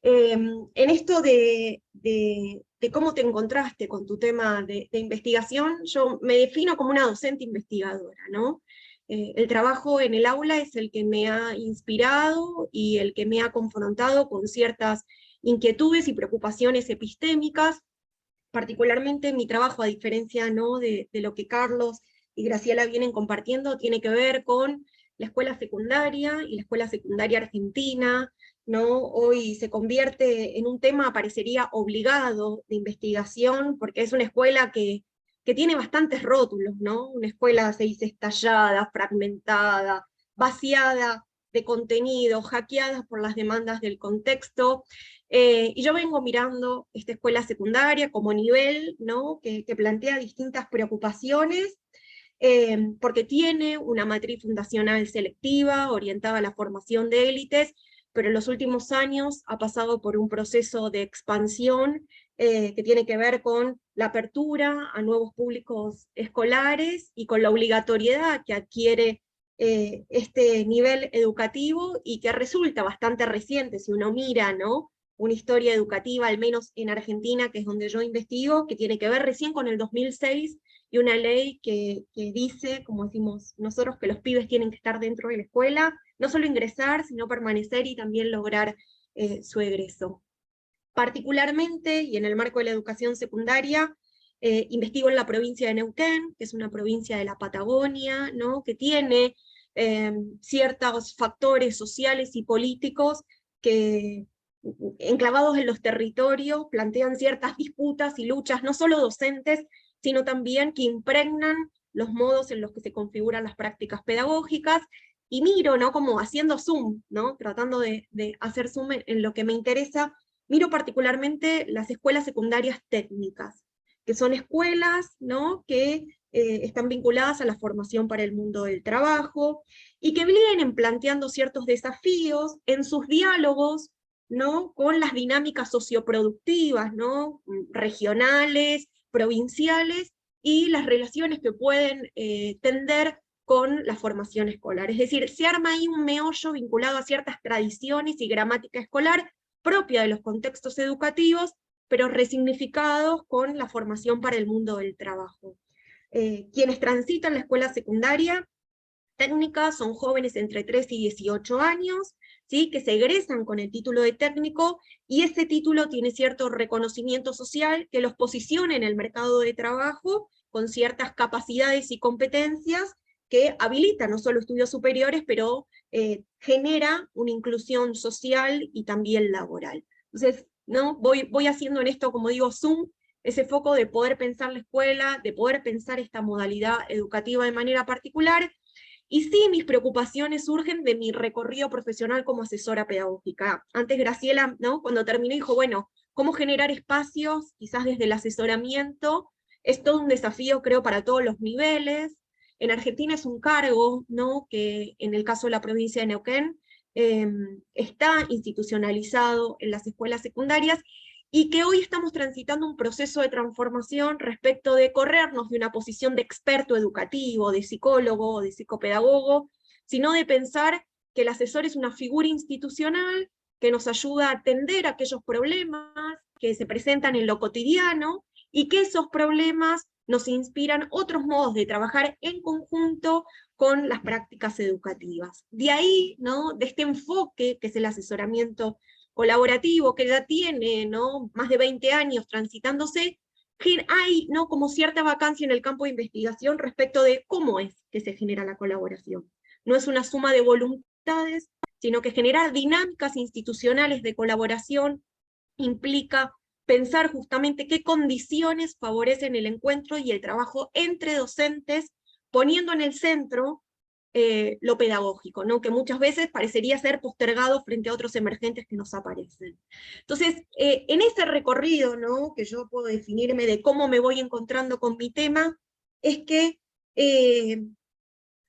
En esto de cómo te encontraste con tu tema de investigación, yo me defino como una docente investigadora, ¿no? El trabajo en el aula es el que me ha inspirado y el que me ha confrontado con ciertas inquietudes y preocupaciones epistémicas, particularmente mi trabajo, a diferencia, ¿no?, de lo que Carlos y Graciela vienen compartiendo, tiene que ver con la escuela secundaria y la escuela secundaria argentina, ¿no? Hoy se convierte en un tema, parecería obligado, de investigación, porque es una escuela que tiene bastantes rótulos, ¿no? Una escuela, se dice, estallada, fragmentada, vaciada de contenido, hackeada por las demandas del contexto. Y yo vengo mirando esta escuela secundaria como nivel, ¿no?, que plantea distintas preocupaciones, porque tiene una matriz fundacional selectiva, orientada a la formación de élites, pero en los últimos años ha pasado por un proceso de expansión que tiene que ver con la apertura a nuevos públicos escolares y con la obligatoriedad que adquiere este nivel educativo, y que resulta bastante reciente si uno mira, ¿no?, una historia educativa, al menos en Argentina, que es donde yo investigo, que tiene que ver recién con el 2006, y una ley que dice, como decimos nosotros, que los pibes tienen que estar dentro de la escuela, no solo ingresar, sino permanecer y también lograr su egreso. Particularmente, y en el marco de la educación secundaria, investigo en la provincia de Neuquén, que es una provincia de la Patagonia, ¿no?, que tiene ciertos factores sociales y políticos que, enclavados en los territorios, plantean ciertas disputas y luchas, no solo docentes, sino también que impregnan los modos en los que se configuran las prácticas pedagógicas, y miro, ¿no?, como haciendo zoom, ¿no?, tratando de hacer zoom en lo que me interesa, miro particularmente las escuelas secundarias técnicas, que son escuelas, ¿no?, que están vinculadas a la formación para el mundo del trabajo, y que vienen planteando ciertos desafíos en sus diálogos, ¿no?, con las dinámicas socioproductivas, ¿no?, regionales, provinciales, y las relaciones que pueden tender con la formación escolar. Es decir, se arma ahí un meollo vinculado a ciertas tradiciones y gramática escolar propia de los contextos educativos, pero resignificados con la formación para el mundo del trabajo. Quienes transitan la escuela secundaria técnica son jóvenes entre 3 y 18 años, ¿sí?, que se egresan con el título de técnico, y ese título tiene cierto reconocimiento social que los posiciona en el mercado de trabajo con ciertas capacidades y competencias que habilitan no solo estudios superiores, pero genera una inclusión social y también laboral. Entonces, ¿no?, voy haciendo en esto, como digo, zoom, ese foco de poder pensar la escuela, de poder pensar esta modalidad educativa de manera particular. Y sí, mis preocupaciones surgen de mi recorrido profesional como asesora pedagógica. Antes Graciela, ¿no?, cuando terminó, dijo, bueno, ¿cómo generar espacios? Quizás desde el asesoramiento, es todo un desafío, creo, para todos los niveles. En Argentina es un cargo, ¿no?, que en el caso de la provincia de Neuquén está institucionalizado en las escuelas secundarias, y que hoy estamos transitando un proceso de transformación respecto de corrernos de una posición de experto educativo, de psicólogo, de psicopedagogo, sino de pensar que el asesor es una figura institucional que nos ayuda a atender aquellos problemas que se presentan en lo cotidiano, y que esos problemas nos inspiran otros modos de trabajar en conjunto con las prácticas educativas. De ahí, ¿no?, de este enfoque que es el asesoramiento colaborativo, que ya tiene, ¿no?, más de 20 años transitándose, que hay, ¿no?, como cierta vacancia en el campo de investigación respecto de cómo es que se genera la colaboración. No es una suma de voluntad, dificultades, sino que generar dinámicas institucionales de colaboración implica pensar justamente qué condiciones favorecen el encuentro y el trabajo entre docentes, poniendo en el centro lo pedagógico, ¿no? Que muchas veces parecería ser postergado frente a otros emergentes que nos aparecen. Entonces, en ese recorrido, ¿no? Que yo puedo definirme de cómo me voy encontrando con mi tema, es que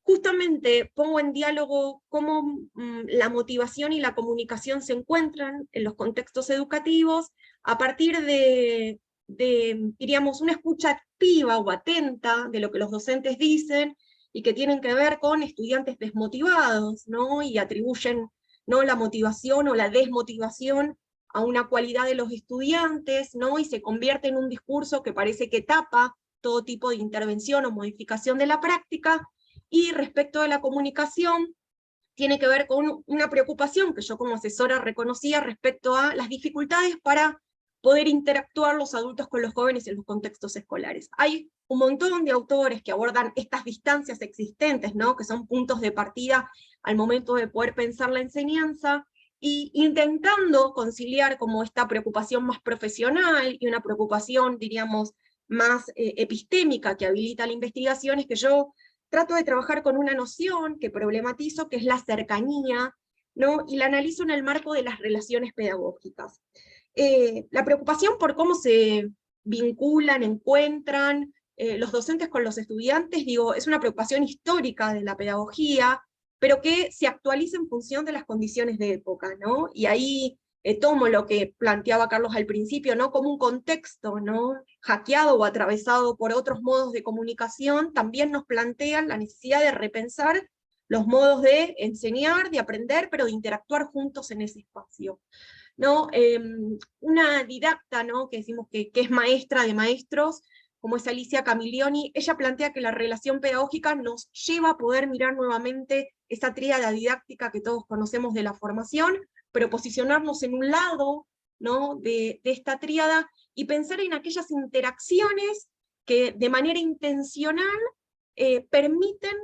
justamente pongo en diálogo cómo la motivación y la comunicación se encuentran en los contextos educativos a partir de, diríamos, una escucha activa o atenta de lo que los docentes dicen, y que tienen que ver con estudiantes desmotivados, ¿no? Y atribuyen, ¿no?, la motivación o la desmotivación a una cualidad de los estudiantes, ¿no? Y se convierte en un discurso que parece que tapa todo tipo de intervención o modificación de la práctica. Y respecto de la comunicación, tiene que ver con una preocupación que yo como asesora reconocía respecto a las dificultades para poder interactuar los adultos con los jóvenes en los contextos escolares. Hay un montón de autores que abordan estas distancias existentes, ¿no?, que son puntos de partida al momento de poder pensar la enseñanza, y intentando conciliar como esta preocupación más profesional y una preocupación, diríamos, más epistémica que habilita la investigación, es que yo trato de trabajar con una noción que problematizo, que es la cercanía, ¿no?, y la analizo en el marco de las relaciones pedagógicas. La preocupación por cómo se vinculan, encuentran los docentes con los estudiantes, digo, es una preocupación histórica de la pedagogía, pero que se actualiza en función de las condiciones de época, ¿no? Y ahí tomo lo que planteaba Carlos al principio, ¿no?, como un contexto, ¿no?, hackeado o atravesado por otros modos de comunicación, también nos plantean la necesidad de repensar los modos de enseñar, de aprender, pero de interactuar juntos en ese espacio, ¿no? Una didacta, ¿no?, que decimos que es maestra de maestros, como es Alicia Camiglioni, ella plantea que la relación pedagógica nos lleva a poder mirar nuevamente esa tríada didáctica que todos conocemos de la formación, pero posicionarnos en un lado, ¿no?, de esta tríada, y pensar en aquellas interacciones que de manera intencional permiten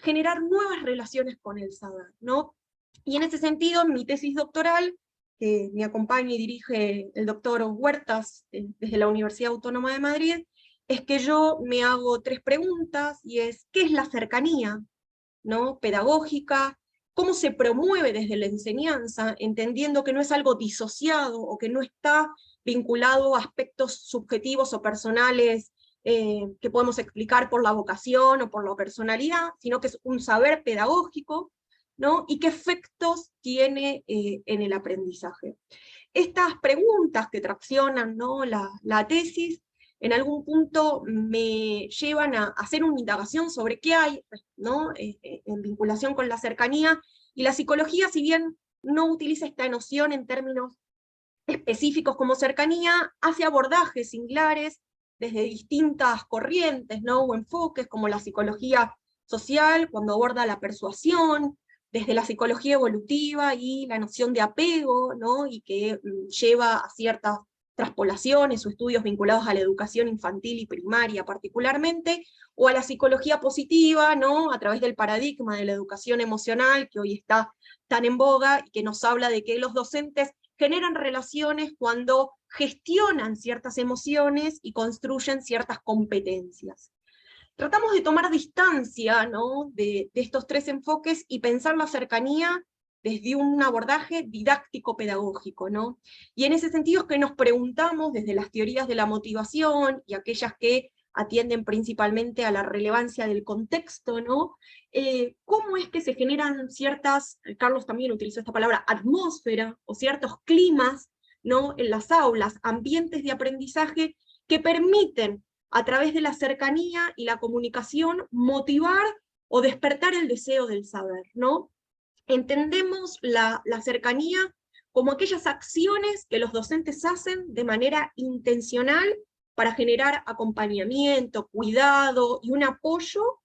generar nuevas relaciones con el saber, ¿no? Y en ese sentido, en mi tesis doctoral, que me acompaña y dirige el doctor Huertas desde la Universidad Autónoma de Madrid, es que yo me hago 3 preguntas, y es, ¿qué es la cercanía, ¿no?, pedagógica? ¿Cómo se promueve desde la enseñanza, entendiendo que no es algo disociado, o que no está vinculado a aspectos subjetivos o personales que podemos explicar por la vocación o por la personalidad, sino que es un saber pedagógico, ¿no? Y qué efectos tiene en el aprendizaje. Estas preguntas que traccionan, ¿no?, la tesis, en algún punto me llevan a hacer una indagación sobre qué hay, ¿no?, en vinculación con la cercanía, y la psicología, si bien no utiliza esta noción en términos específicos como cercanía, hace abordajes similares desde distintas corrientes, ¿no?, o enfoques, como la psicología social, cuando aborda la persuasión, desde la psicología evolutiva y la noción de apego, ¿no?, y que lleva a ciertas traspolaciones o estudios vinculados a la educación infantil y primaria particularmente, o a la psicología positiva, ¿no?, a través del paradigma de la educación emocional, que hoy está tan en boga, y que nos habla de que los docentes generan relaciones cuando gestionan ciertas emociones y construyen ciertas competencias. Tratamos de tomar distancia, ¿no?, de estos 3 enfoques y pensar la cercanía desde un abordaje didáctico-pedagógico, ¿no? Y en ese sentido es que nos preguntamos desde las teorías de la motivación, y aquellas que atienden principalmente a la relevancia del contexto, ¿no? ¿Cómo es que se generan ciertas, Carlos también utilizó esta palabra, atmósfera, o ciertos climas, ¿no?, en las aulas, ambientes de aprendizaje que permiten, a través de la cercanía y la comunicación, motivar o despertar el deseo del saber, ¿no? Entendemos la cercanía como aquellas acciones que los docentes hacen de manera intencional para generar acompañamiento, cuidado y un apoyo,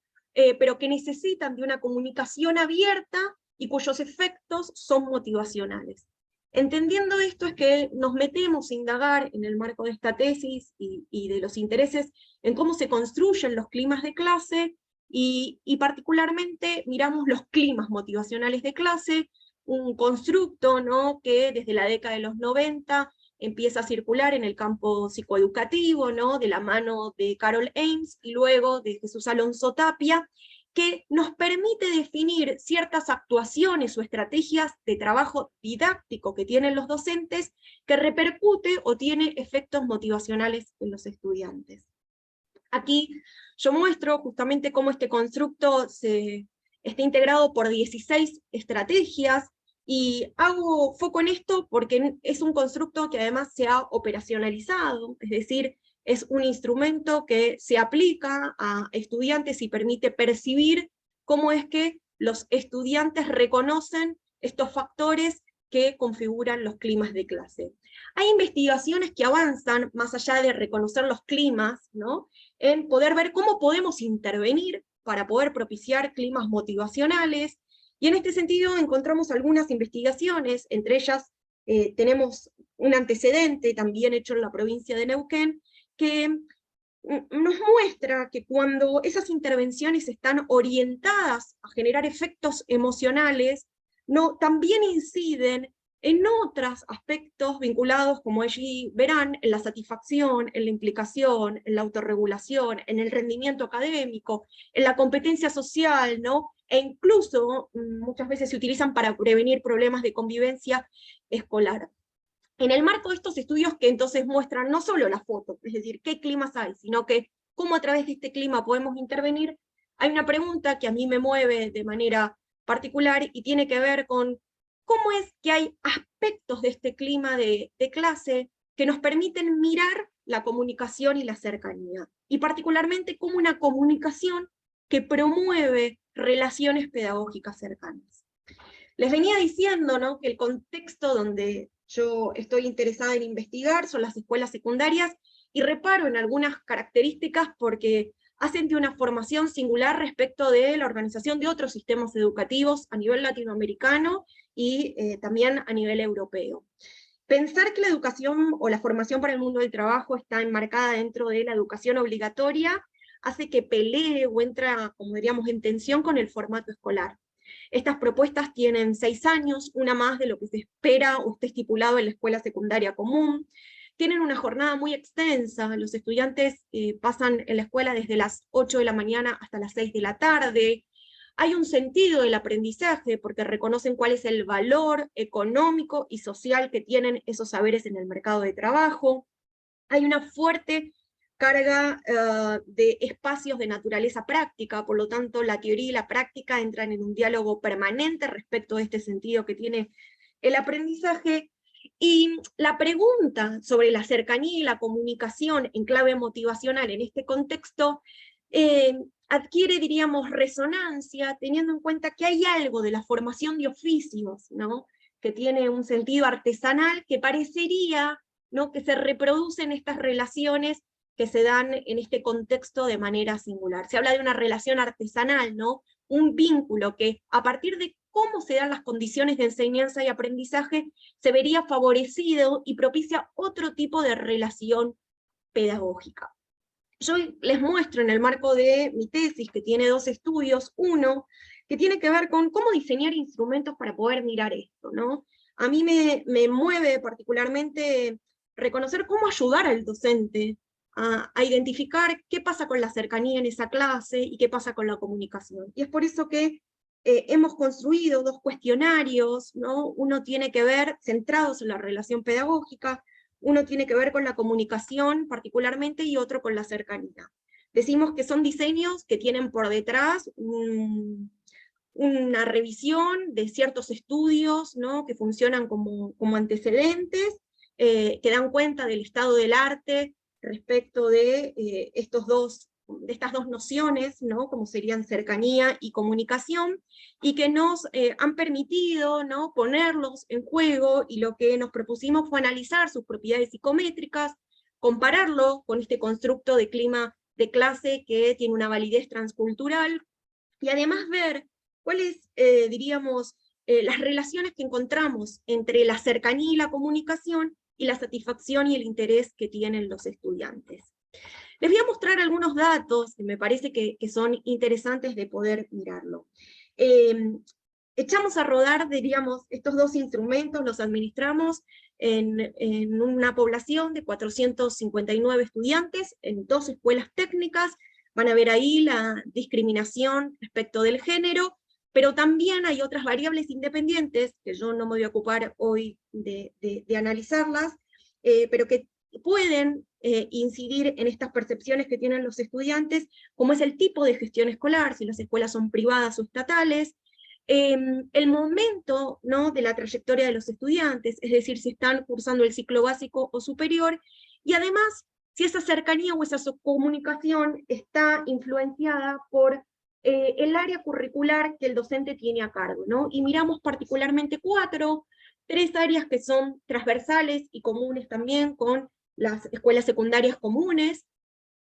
pero que necesitan de una comunicación abierta y cuyos efectos son motivacionales. Entendiendo esto es que nos metemos a indagar en el marco de esta tesis y de los intereses en cómo se construyen los climas de clase, y particularmente miramos los climas motivacionales de clase, un constructo, ¿no?, que desde la década de los 90 empieza a circular en el campo psicoeducativo, ¿no?, de la mano de Carol Ames y luego de Jesús Alonso Tapia, que nos permite definir ciertas actuaciones o estrategias de trabajo didáctico que tienen los docentes que repercute o tiene efectos motivacionales en los estudiantes. Aquí yo muestro justamente cómo este constructo está integrado por 16 estrategias, y hago foco en esto porque es un constructo que además se ha operacionalizado, es decir, es un instrumento que se aplica a estudiantes y permite percibir cómo es que los estudiantes reconocen estos factores que configuran los climas de clase. Hay investigaciones que avanzan más allá de reconocer los climas, ¿no?, en poder ver cómo podemos intervenir para poder propiciar climas motivacionales, y en este sentido encontramos algunas investigaciones, entre ellas tenemos un antecedente también hecho en la provincia de Neuquén, que nos muestra que cuando esas intervenciones están orientadas a generar efectos emocionales, también inciden en otros aspectos vinculados, como allí verán, en la satisfacción, en la implicación, en la autorregulación, en el rendimiento académico, en la competencia social, ¿no?, e incluso muchas veces se utilizan para prevenir problemas de convivencia escolar. En el marco de estos estudios que entonces muestran no solo la foto, es decir, qué climas hay, sino que cómo a través de este clima podemos intervenir, hay una pregunta que a mí me mueve de manera particular y tiene que ver con cómo es que hay aspectos de este clima de clase que nos permiten mirar la comunicación y la cercanía, y particularmente cómo una comunicación que promueve relaciones pedagógicas cercanas. Les venía diciendo, ¿no?, que el contexto donde yo estoy interesada en investigar son las escuelas secundarias, y reparo en algunas características porque hacen de una formación singular respecto de la organización de otros sistemas educativos a nivel latinoamericano y también a nivel europeo. Pensar que la educación o la formación para el mundo del trabajo está enmarcada dentro de la educación obligatoria hace que pelee o entra, como diríamos, en tensión con el formato escolar. Estas propuestas tienen 6 años, una más de lo que se espera o está estipulado en la escuela secundaria común. Tienen una jornada muy extensa, los estudiantes pasan en la escuela desde las 8 de la mañana hasta las 6 de la tarde. Hay un sentido del aprendizaje porque reconocen cuál es el valor económico y social que tienen esos saberes en el mercado de trabajo. Hay una fuerte carga de espacios de naturaleza práctica, por lo tanto la teoría y la práctica entran en un diálogo permanente respecto a este sentido que tiene el aprendizaje, y la pregunta sobre la cercanía y la comunicación en clave motivacional en este contexto adquiere, diríamos, resonancia, teniendo en cuenta que hay algo de la formación de oficios, ¿no?, que tiene un sentido artesanal que parecería, ¿no?, que se reproducen estas relaciones que se dan en este contexto de manera singular. Se habla de una relación artesanal, ¿no?, un vínculo que a partir de cómo se dan las condiciones de enseñanza y aprendizaje se vería favorecido y propicia otro tipo de relación pedagógica. Yo les muestro en el marco de mi tesis, que tiene 2 estudios, uno que tiene que ver con cómo diseñar instrumentos para poder mirar esto, ¿no? A mí me mueve particularmente reconocer cómo ayudar al docente a identificar qué pasa con la cercanía en esa clase y qué pasa con la comunicación. Y es por eso que hemos construido 2 cuestionarios, ¿no? Uno tiene que ver, centrados en la relación pedagógica, uno tiene que ver con la comunicación particularmente y otro con la cercanía. Decimos que son diseños que tienen por detrás una revisión de ciertos estudios, ¿no?, que funcionan como antecedentes, que dan cuenta del estado del arte respecto de estas 2 nociones, ¿no?, como serían cercanía y comunicación, y que nos han permitido, ¿no?, ponerlos en juego, y lo que nos propusimos fue analizar sus propiedades psicométricas, compararlo con este constructo de clima de clase que tiene una validez transcultural, y además ver cuáles, diríamos, las relaciones que encontramos entre la cercanía y la comunicación, y la satisfacción y el interés que tienen los estudiantes. Les voy a mostrar algunos datos que me parece que son interesantes de poder mirarlo. Echamos a rodar, diríamos, estos dos instrumentos, los administramos en una población de 459 estudiantes, en 2 escuelas técnicas. Van a ver ahí la discriminación respecto del género, pero también hay otras variables independientes, que yo no me voy a ocupar hoy de analizarlas, pero que pueden incidir en estas percepciones que tienen los estudiantes, como es el tipo de gestión escolar, si las escuelas son privadas o estatales, el momento, ¿no?, de la trayectoria de los estudiantes, es decir, si están cursando el ciclo básico o superior, y además, si esa cercanía o esa comunicación está influenciada por el área curricular que el docente tiene a cargo, ¿no? Y miramos particularmente 3 áreas que son transversales y comunes también con las escuelas secundarias comunes,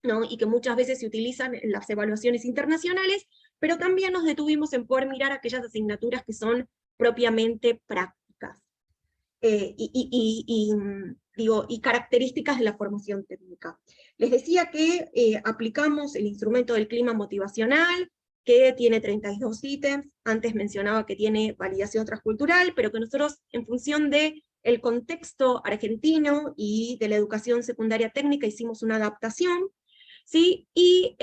¿no?, y que muchas veces se utilizan en las evaluaciones internacionales, pero también nos detuvimos en poder mirar aquellas asignaturas que son propiamente prácticas, y características de la formación técnica. Les decía que aplicamos el instrumento del clima motivacional, que tiene 32 ítems, antes mencionaba que tiene validación transcultural, pero que nosotros, en función del contexto argentino y de la educación secundaria técnica, hicimos una adaptación, ¿sí? Y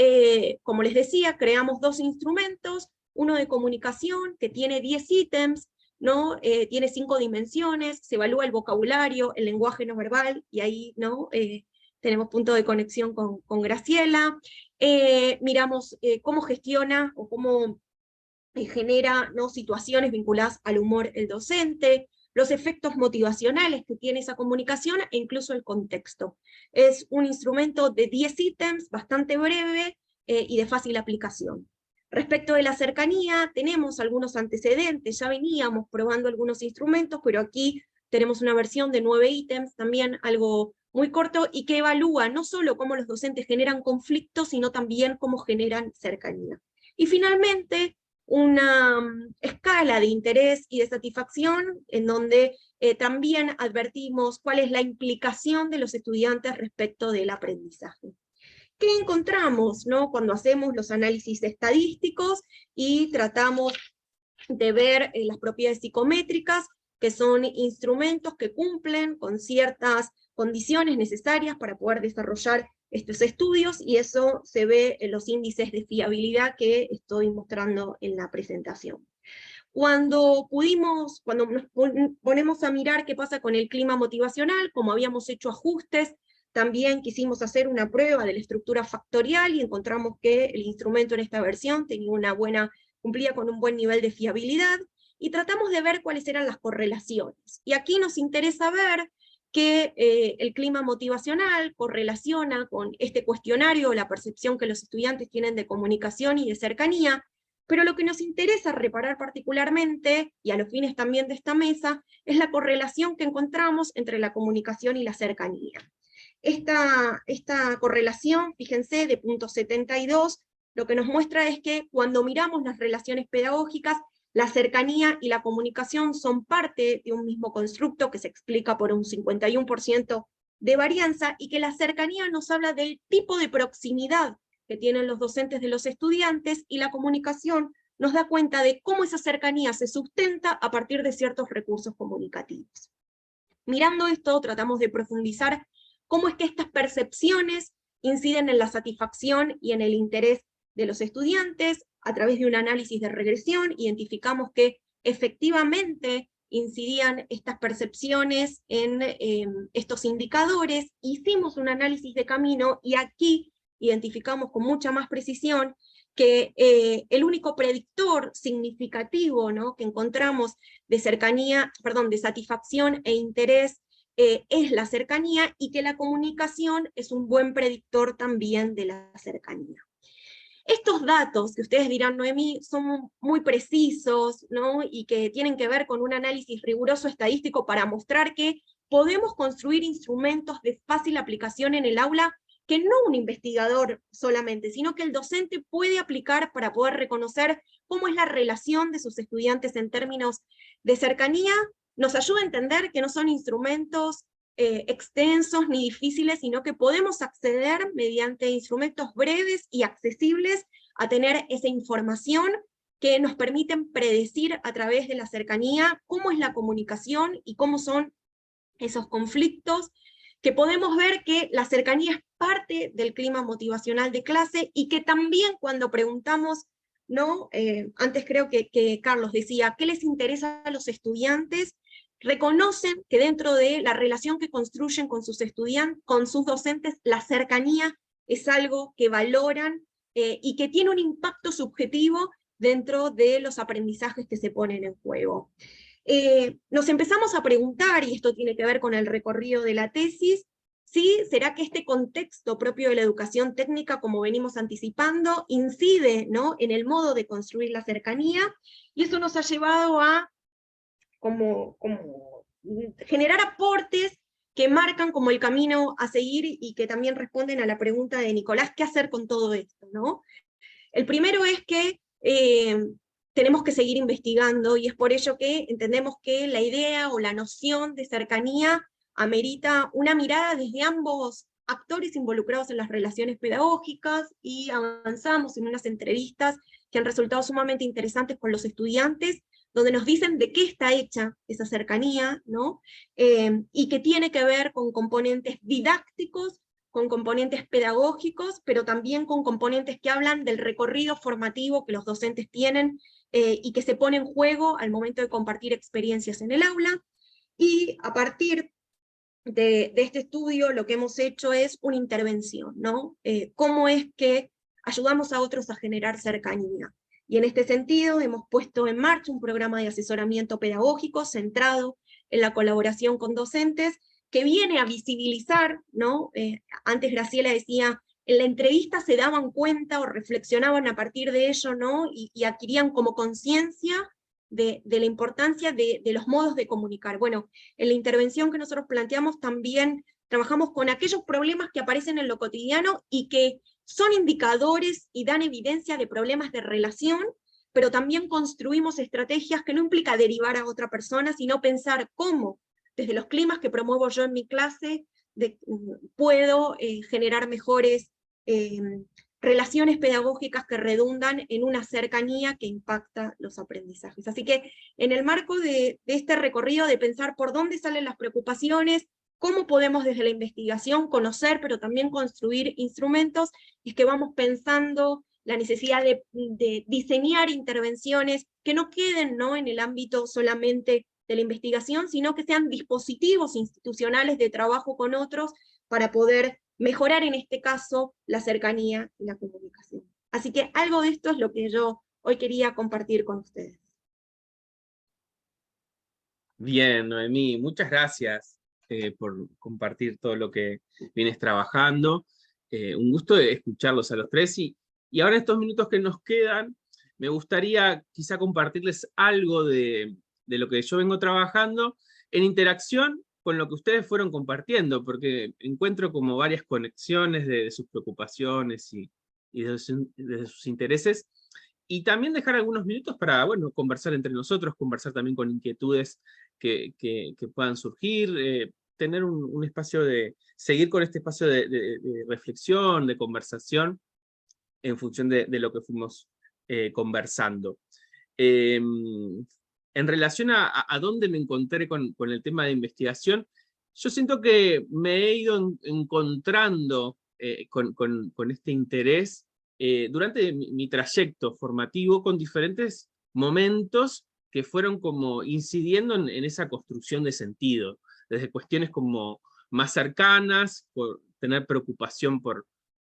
como les decía, creamos 2 instrumentos, uno de comunicación, que tiene 10 ítems, ¿no? Tiene 5 dimensiones, se evalúa el vocabulario, el lenguaje no verbal, y ahí, ¿no?, tenemos punto de conexión con Graciela. Miramos cómo gestiona o cómo genera, ¿no?, situaciones vinculadas al humor el docente, los efectos motivacionales que tiene esa comunicación e incluso el contexto. Es un instrumento de 10 ítems, bastante breve y de fácil aplicación. Respecto de la cercanía, tenemos algunos antecedentes, ya veníamos probando algunos instrumentos, pero aquí tenemos una versión de 9 ítems, también algo muy corto, y que evalúa no solo cómo los docentes generan conflictos, sino también cómo generan cercanía. Y finalmente, una escala de interés y de satisfacción, en donde también advertimos cuál es la implicación de los estudiantes respecto del aprendizaje. ¿Qué encontramos, ¿no?, cuando hacemos los análisis estadísticos y tratamos de ver las propiedades psicométricas, que son instrumentos que cumplen con ciertas condiciones necesarias para poder desarrollar estos estudios, y eso se ve en los índices de fiabilidad que estoy mostrando en la presentación? Cuando nos ponemos a mirar qué pasa con el clima motivacional, como habíamos hecho ajustes, también quisimos hacer una prueba de la estructura factorial, y encontramos que el instrumento en esta versión cumplía con un buen nivel de fiabilidad, y tratamos de ver cuáles eran las correlaciones. Y aquí nos interesa ver que el clima motivacional correlaciona con este cuestionario, la percepción que los estudiantes tienen de comunicación y de cercanía, pero lo que nos interesa reparar particularmente, y a los fines también de esta mesa, es la correlación que encontramos entre la comunicación y la cercanía. Esta correlación, fíjense, de punto 72, lo que nos muestra es que cuando miramos las relaciones pedagógicas, la cercanía y la comunicación son parte de un mismo constructo que se explica por un 51% de varianza, y que la cercanía nos habla del tipo de proximidad que tienen los docentes de los estudiantes, y la comunicación nos da cuenta de cómo esa cercanía se sustenta a partir de ciertos recursos comunicativos. Mirando esto, tratamos de profundizar cómo es que estas percepciones inciden en la satisfacción y en el interés de los estudiantes. A través de un análisis de regresión, identificamos que efectivamente incidían estas percepciones en estos indicadores. Hicimos un análisis de camino, y aquí identificamos con mucha más precisión que el único predictor significativo, ¿no?, que encontramos de de satisfacción e interés es la cercanía, y que la comunicación es un buen predictor también de la cercanía. Estos datos, que ustedes dirán, Noemí, son muy precisos, ¿no?, y que tienen que ver con un análisis riguroso estadístico para mostrar que podemos construir instrumentos de fácil aplicación en el aula, que no un investigador solamente, sino que el docente puede aplicar para poder reconocer cómo es la relación de sus estudiantes en términos de cercanía, nos ayuda a entender que no son instrumentos extensos ni difíciles, sino que podemos acceder mediante instrumentos breves y accesibles a tener esa información que nos permiten predecir a través de la cercanía cómo es la comunicación y cómo son esos conflictos, que podemos ver que la cercanía es parte del clima motivacional de clase y que también cuando preguntamos, ¿no? Antes creo que Carlos decía, ¿qué les interesa a los estudiantes? Reconocen que dentro de la relación que construyen con sus estudiantes, con sus docentes, la cercanía es algo que valoran y que tiene un impacto subjetivo dentro de los aprendizajes que se ponen en juego. Nos empezamos a preguntar, y esto tiene que ver con el recorrido de la tesis, ¿sí? ¿Será que este contexto propio de la educación técnica, como venimos anticipando, incide, ¿no? en el modo de construir la cercanía? Y eso nos ha llevado a como generar aportes que marcan como el camino a seguir y que también responden a la pregunta de Nicolás, ¿qué hacer con todo esto? ¿no? El primero es que tenemos que seguir investigando, y es por ello que entendemos que la idea o la noción de cercanía amerita una mirada desde ambos actores involucrados en las relaciones pedagógicas, y avanzamos en unas entrevistas que han resultado sumamente interesantes con los estudiantes, donde nos dicen de qué está hecha esa cercanía, ¿no? Y que tiene que ver con componentes didácticos, con componentes pedagógicos, pero también con componentes que hablan del recorrido formativo que los docentes tienen y que se pone en juego al momento de compartir experiencias en el aula. Y a partir de este estudio lo que hemos hecho es una intervención, ¿no? ¿Cómo es que ayudamos a otros a generar cercanía? Y en este sentido hemos puesto en marcha un programa de asesoramiento pedagógico centrado en la colaboración con docentes, que viene a visibilizar, ¿no? Antes Graciela decía, en la entrevista se daban cuenta o reflexionaban a partir de ello, ¿no? y adquirían como conciencia de la importancia de los modos de comunicar. Bueno, en la intervención que nosotros planteamos también trabajamos con aquellos problemas que aparecen en lo cotidiano y que son indicadores y dan evidencia de problemas de relación, pero también construimos estrategias que no implica derivar a otra persona, sino pensar cómo, desde los climas que promuevo yo en mi clase, puedo generar mejores relaciones pedagógicas que redundan en una cercanía que impacta los aprendizajes. Así que en el marco de este recorrido de pensar por dónde salen las preocupaciones, cómo podemos desde la investigación conocer, pero también construir instrumentos, es que vamos pensando la necesidad de diseñar intervenciones que no queden, ¿no? en el ámbito solamente de la investigación, sino que sean dispositivos institucionales de trabajo con otros para poder mejorar en este caso la cercanía y la comunicación. Así que algo de esto es lo que yo hoy quería compartir con ustedes. Bien, Noemí, muchas gracias por compartir todo lo que vienes trabajando. Un gusto escucharlos a los tres, y ahora en estos minutos que nos quedan, me gustaría quizá compartirles algo de lo que yo vengo trabajando en interacción con lo que ustedes fueron compartiendo, porque encuentro como varias conexiones de sus preocupaciones y de sus intereses, y también dejar algunos minutos para, bueno, conversar entre nosotros, conversar también con inquietudes que puedan surgir, tener un espacio seguir con este espacio de reflexión, de conversación, en función de lo que fuimos conversando. En relación a dónde me encontré con el tema de investigación, yo siento que me he ido encontrando con este interés durante mi trayecto formativo, con diferentes momentos que fueron como incidiendo en esa construcción de sentido, desde cuestiones como más cercanas, por tener preocupación por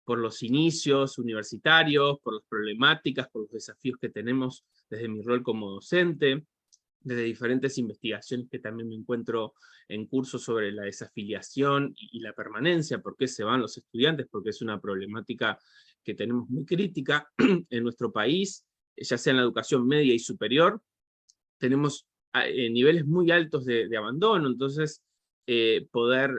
los inicios universitarios, por las problemáticas, por los desafíos que tenemos desde mi rol como docente, desde diferentes investigaciones que también me encuentro en cursos sobre la desafiliación y la permanencia, por qué se van los estudiantes, porque es una problemática que tenemos muy crítica en nuestro país, ya sea en la educación media y superior. Tenemos niveles muy altos de abandono, entonces poder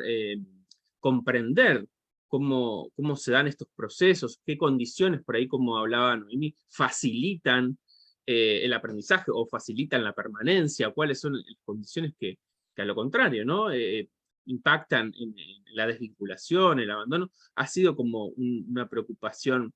comprender cómo se dan estos procesos, qué condiciones, por ahí como hablaba Noemí, facilitan el aprendizaje o facilitan la permanencia, cuáles son las condiciones que a lo contrario, ¿no? impactan en la desvinculación, el abandono, ha sido como una preocupación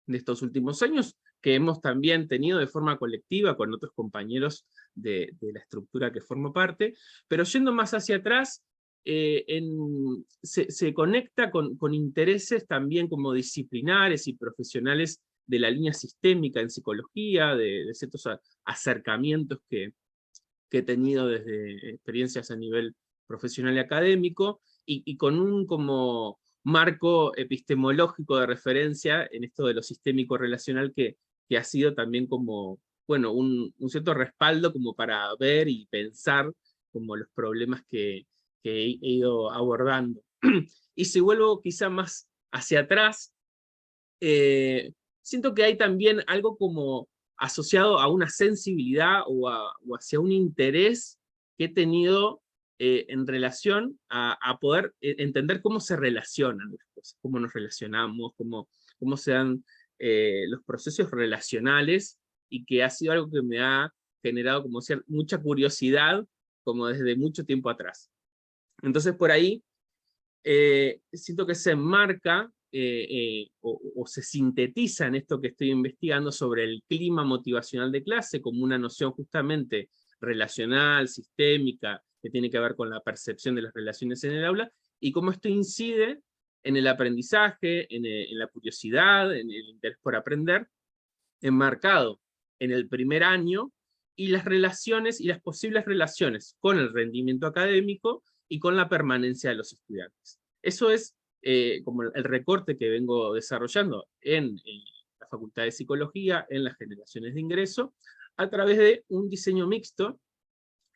de estos últimos años, que hemos también tenido de forma colectiva con otros compañeros de la estructura que formo parte, pero yendo más hacia atrás, se conecta con intereses también como disciplinares y profesionales de la línea sistémica en psicología, de ciertos acercamientos que he tenido desde experiencias a nivel profesional y académico, y con un como marco epistemológico de referencia en esto de lo sistémico relacional que ha sido también como, bueno, un cierto respaldo como para ver y pensar como los problemas que he ido abordando. Y si vuelvo quizá más hacia atrás, siento que hay también algo como asociado a una sensibilidad o hacia un interés que he tenido en relación a poder entender cómo se relacionan las cosas, cómo nos relacionamos, cómo se dan los procesos relacionales, y que ha sido algo que me ha generado como mucha curiosidad como desde mucho tiempo atrás. Entonces por ahí siento que se enmarca o se sintetiza en esto que estoy investigando sobre el clima motivacional de clase como una noción justamente relacional, sistémica, que tiene que ver con la percepción de las relaciones en el aula, y cómo esto incide en el aprendizaje, en la curiosidad, en el interés por aprender, enmarcado en el primer año, y las relaciones y las posibles relaciones con el rendimiento académico y con la permanencia de los estudiantes. Eso es como el recorte que vengo desarrollando en la Facultad de Psicología, en las generaciones de ingreso, a través de un diseño mixto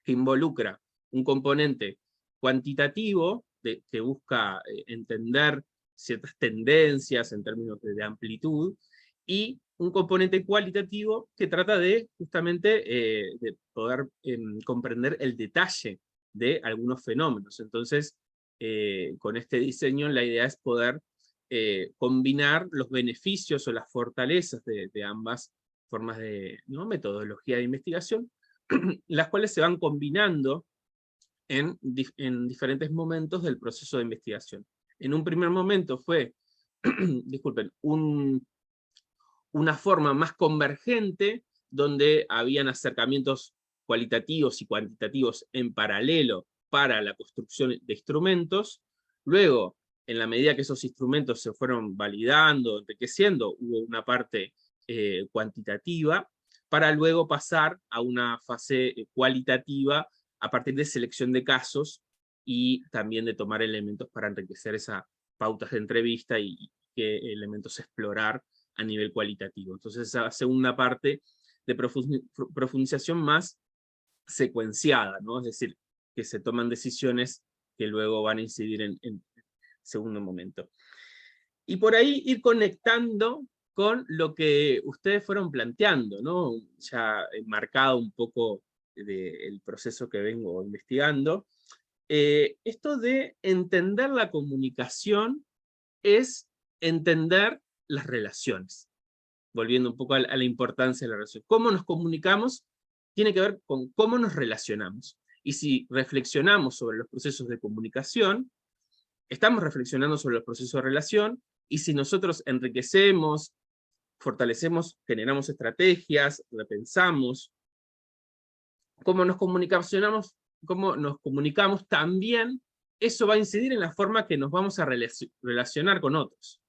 que involucra un componente cuantitativo que busca entender ciertas tendencias en términos de amplitud, y un componente cualitativo que trata de justamente de poder comprender el detalle de algunos fenómenos. Entonces, con este diseño la idea es poder combinar los beneficios o las fortalezas de ambas formas de metodología de investigación, las cuales se van combinando en diferentes momentos del proceso de investigación. En un primer momento fue, disculpen, una forma más convergente, donde habían acercamientos cualitativos y cuantitativos en paralelo para la construcción de instrumentos. Luego, en la medida que esos instrumentos se fueron validando, enriqueciendo, hubo una parte cuantitativa, para luego pasar a una fase cualitativa a partir de selección de casos y también de tomar elementos para enriquecer esas pautas de entrevista y qué elementos explorar a nivel cualitativo. Entonces esa segunda parte de profundización más secuenciada, ¿no? Es decir, que se toman decisiones que luego van a incidir en segundo momento. Y por ahí ir conectando con lo que ustedes fueron planteando, ¿no? Ya enmarcado un poco del proceso que vengo investigando. Esto de entender la comunicación es entender las relaciones. Volviendo un poco a la importancia de la relación. Cómo nos comunicamos tiene que ver con cómo nos relacionamos. Y si reflexionamos sobre los procesos de comunicación, estamos reflexionando sobre los procesos de relación, y si nosotros enriquecemos, fortalecemos, generamos estrategias, repensamos, cómo nos comunicamos también, eso va a incidir en la forma que nos vamos a relacionar con otros.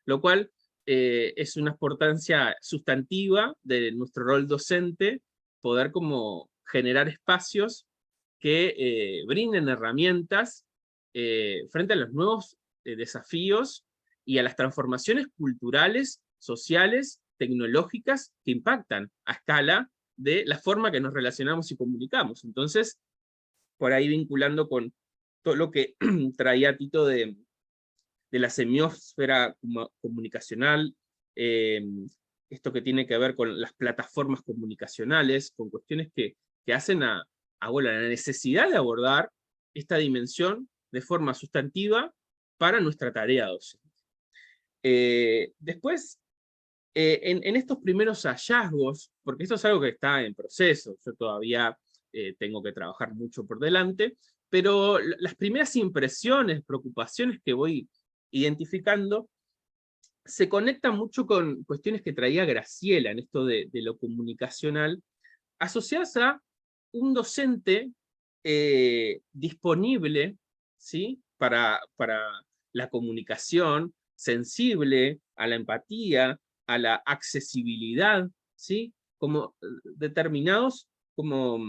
Lo cual es una importancia sustantiva de nuestro rol docente, poder como generar espacios que brinden herramientas frente a los nuevos desafíos y a las transformaciones culturales, sociales, tecnológicas que impactan a escala de la forma que nos relacionamos y comunicamos. Entonces, por ahí vinculando con todo lo que traía Tito de la semiósfera comunicacional, esto que tiene que ver con las plataformas comunicacionales, con cuestiones que hacen bueno, la necesidad de abordar esta dimensión de forma sustantiva para nuestra tarea docente. Después, en estos primeros hallazgos, porque esto es algo que está en proceso, yo todavía tengo que trabajar mucho por delante, pero las primeras impresiones, preocupaciones que voy identificando, se conectan mucho con cuestiones que traía Graciela en esto de lo comunicacional, asociadas a un docente disponible, ¿sí? para la comunicación, sensible a la empatía, a la accesibilidad, ¿sí? Como determinados como,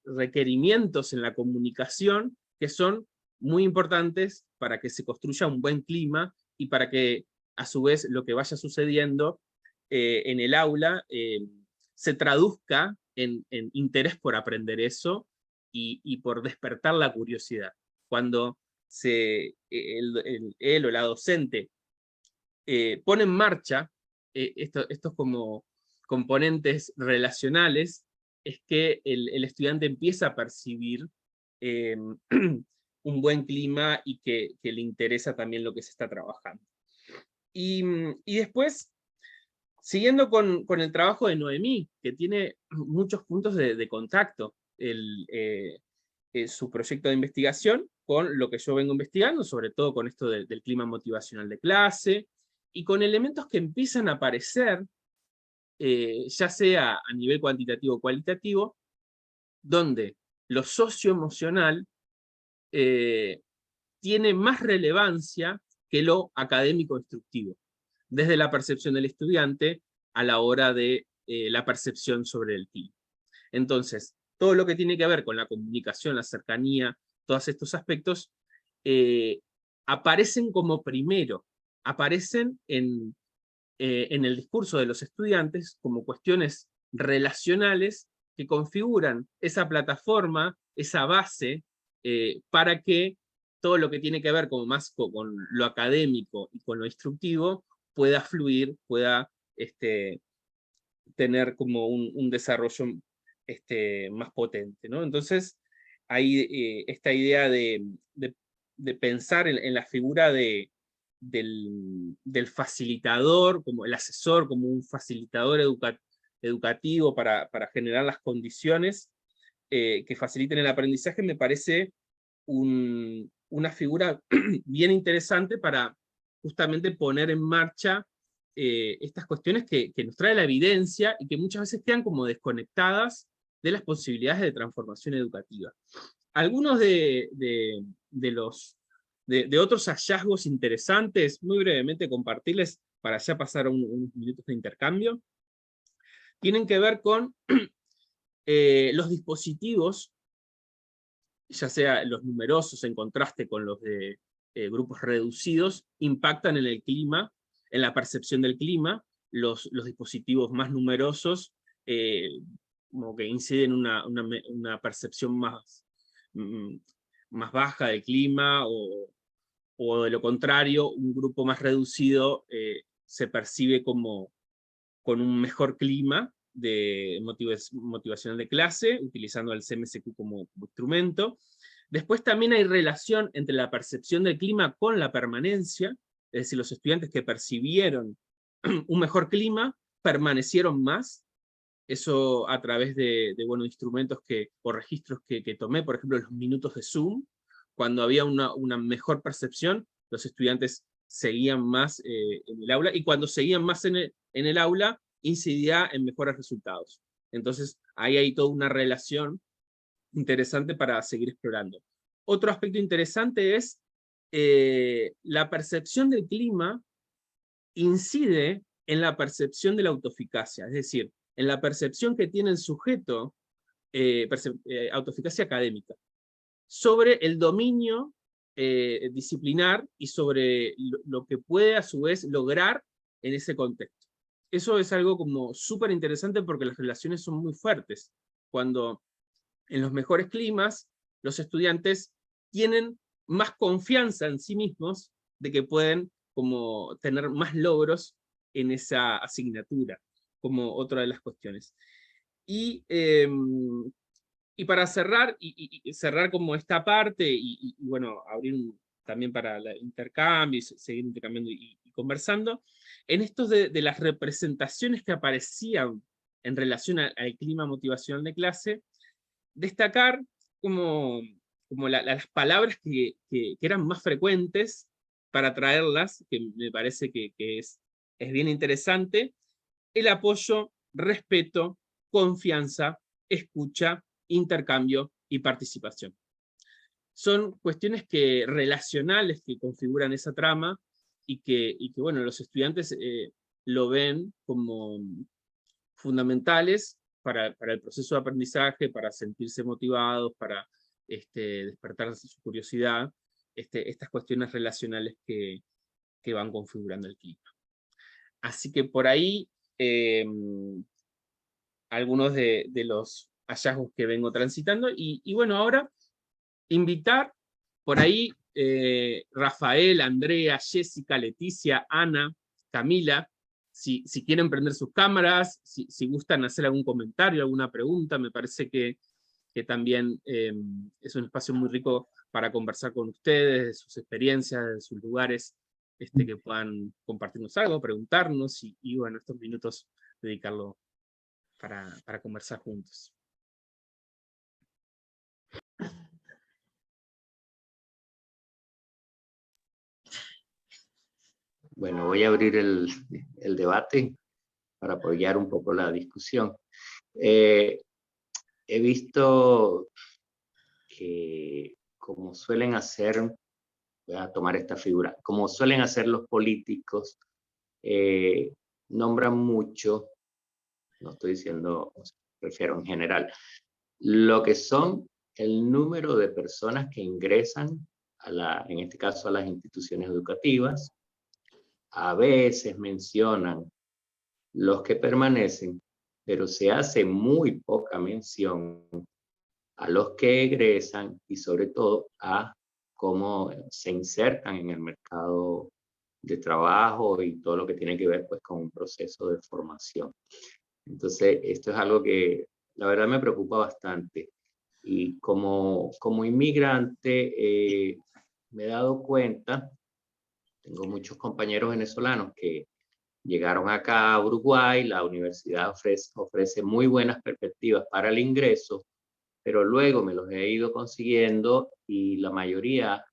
requerimientos en la comunicación que son muy importantes para que se construya un buen clima y para que a su vez lo que vaya sucediendo en el aula se traduzca en interés por aprender eso y por despertar la curiosidad. Cuando él o la docente pone en marcha estos como componentes relacionales, es que el estudiante empieza a percibir un buen clima y que le interesa también lo que se está trabajando. Y después, siguiendo con el trabajo de Noemí, que tiene muchos puntos de contacto, su proyecto de investigación con lo que yo vengo investigando, sobre todo con esto del clima motivacional de clase, y con elementos que empiezan a aparecer, ya sea a nivel cuantitativo o cualitativo, donde lo socioemocional tiene más relevancia que lo académico instructivo, desde la percepción del estudiante a la hora de la percepción sobre el clima. Entonces, todo lo que tiene que ver con la comunicación, la cercanía, todos estos aspectos, aparecen como primero, aparecen en el discurso de los estudiantes como cuestiones relacionales que configuran esa plataforma, esa base, para que todo lo que tiene que ver como más con lo académico y con lo instructivo pueda fluir, pueda tener como un desarrollo más potente, ¿no? Entonces, hay esta idea de pensar en la figura del facilitador, como el asesor, como un facilitador educativo para generar las condiciones que faciliten el aprendizaje, me parece una figura bien interesante para justamente poner en marcha estas cuestiones que nos trae la evidencia y que muchas veces quedan como desconectadas de las posibilidades de transformación educativa. Algunos de otros hallazgos interesantes, muy brevemente compartirles para ya pasar unos minutos de intercambio, tienen que ver con los dispositivos, ya sea los numerosos en contraste con los de grupos reducidos, impactan en el clima, en la percepción del clima. Los dispositivos más numerosos como que inciden en una percepción más baja del clima, o de lo contrario, un grupo más reducido se percibe como con un mejor clima de motivacional de clase, utilizando el CMSQ como instrumento. Después también hay relación entre la percepción del clima con la permanencia, es decir, los estudiantes que percibieron un mejor clima permanecieron más, eso a través de instrumentos o registros que tomé, por ejemplo, los minutos de Zoom. Cuando había una mejor percepción, los estudiantes seguían más en el aula, y cuando seguían más en el aula, incidía en mejores resultados. Entonces, ahí hay toda una relación interesante para seguir explorando. Otro aspecto interesante es la percepción del clima incide en la percepción de la autoeficacia, es decir, en la percepción que tiene el sujeto, autoeficacia académica, sobre el dominio disciplinar y sobre lo que puede a su vez lograr en ese contexto. Eso es algo como súper interesante porque las relaciones son muy fuertes. Cuando en los mejores climas los estudiantes tienen más confianza en sí mismos de que pueden como tener más logros en esa asignatura, como otra de las cuestiones. Y para cerrar, y cerrar como esta parte, y bueno, abrir también para el intercambio, y seguir intercambiando y conversando, en estos de las representaciones que aparecían en relación al clima motivacional de clase, destacar como como las palabras que eran más frecuentes para traerlas, que me parece que es bien interesante: el apoyo, respeto, confianza, escucha, intercambio y participación. Son cuestiones relacionales que configuran esa trama y que bueno, los estudiantes lo ven como fundamentales para el proceso de aprendizaje, para sentirse motivados, para despertar su curiosidad, estas cuestiones relacionales que van configurando el clima. Así que por ahí algunos de los hallazgos que vengo transitando, y bueno, ahora invitar por ahí Rafael, Andrea, Jessica, Leticia, Ana, Camila, si quieren prender sus cámaras, si gustan hacer algún comentario, alguna pregunta. Me parece que también es un espacio muy rico para conversar con ustedes, de sus experiencias, de sus lugares, que puedan compartirnos algo, preguntarnos, y bueno, estos minutos dedicarlo para conversar juntos. Bueno, voy a abrir el debate para apoyar un poco la discusión. He visto que, como suelen hacer, voy a tomar esta figura, como suelen hacer los políticos, nombran mucho, no estoy diciendo, prefiero en general, lo que son el número de personas que ingresan en este caso a las instituciones educativas. A veces mencionan los que permanecen, pero se hace muy poca mención a los que egresan y sobre todo a cómo se insertan en el mercado de trabajo y todo lo que tiene que ver pues con un proceso de formación. Entonces, esto es algo que la verdad me preocupa bastante. Y como inmigrante me he dado cuenta, tengo muchos compañeros venezolanos que llegaron acá a Uruguay, la universidad ofrece muy buenas perspectivas para el ingreso, pero luego me los he ido consiguiendo y la mayoría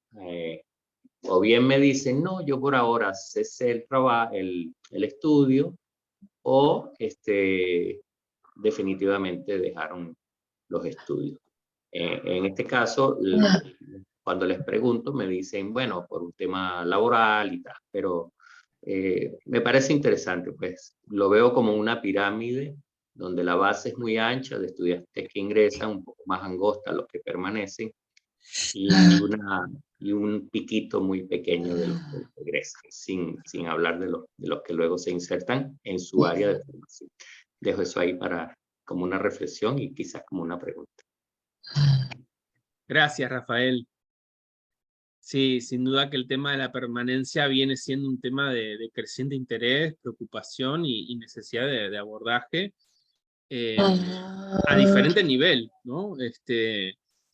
o bien me dicen, no, yo por ahora cesé el estudio, o definitivamente dejaron los estudios. En este caso, cuando les pregunto, me dicen, bueno, por un tema laboral y tal, pero me parece interesante, pues lo veo como una pirámide donde la base es muy ancha de estudiantes que ingresan, un poco más angosta los que permanecen, y un piquito muy pequeño de los que regresan, sin hablar de los que luego se insertan en su área de formación. Dejo eso ahí como una reflexión y quizás como una pregunta. Gracias, Rafael. Sí, sin duda que el tema de la permanencia viene siendo un tema de creciente interés, preocupación y necesidad de abordaje a diferente nivel, ¿no?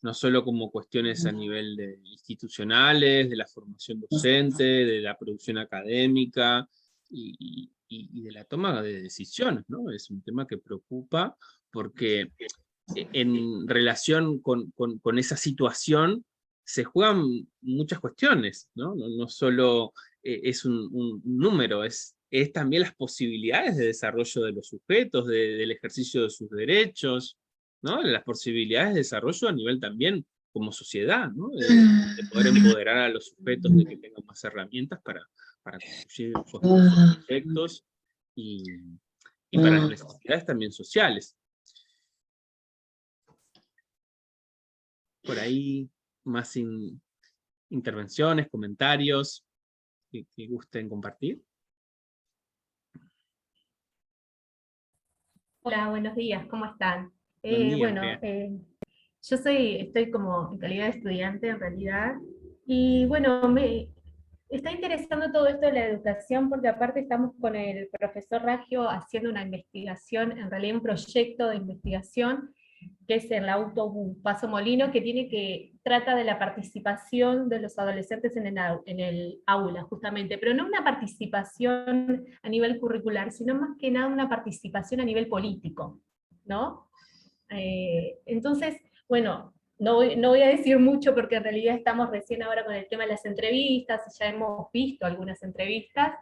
No solo como cuestiones a nivel institucionales, de la formación docente, de la producción académica y de la toma de decisiones, ¿no? Es un tema que preocupa porque en relación con esa situación se juegan muchas cuestiones, ¿no? No solo es un número, es también las posibilidades de desarrollo de los sujetos, del ejercicio de sus derechos, ¿no? Las posibilidades de desarrollo a nivel también como sociedad, ¿no? De poder empoderar a los sujetos, de que tengan más herramientas para construir sus proyectos y para las necesidades también sociales. Por ahí más intervenciones, comentarios que gusten compartir. Hola, buenos días, ¿cómo están? Buen día, Bueno, Andrea. yo estoy como en calidad de estudiante en realidad, y bueno, me está interesando todo esto de la educación, porque aparte estamos con el profesor Raggio haciendo una investigación, en realidad un proyecto de investigación, que es el autobús Paso Molino, que trata de la participación de los adolescentes en el aula, justamente, pero no una participación a nivel curricular, sino más que nada una participación a nivel político, ¿no? Entonces, bueno, no voy a decir mucho porque en realidad estamos recién ahora con el tema de las entrevistas, y ya hemos visto algunas entrevistas,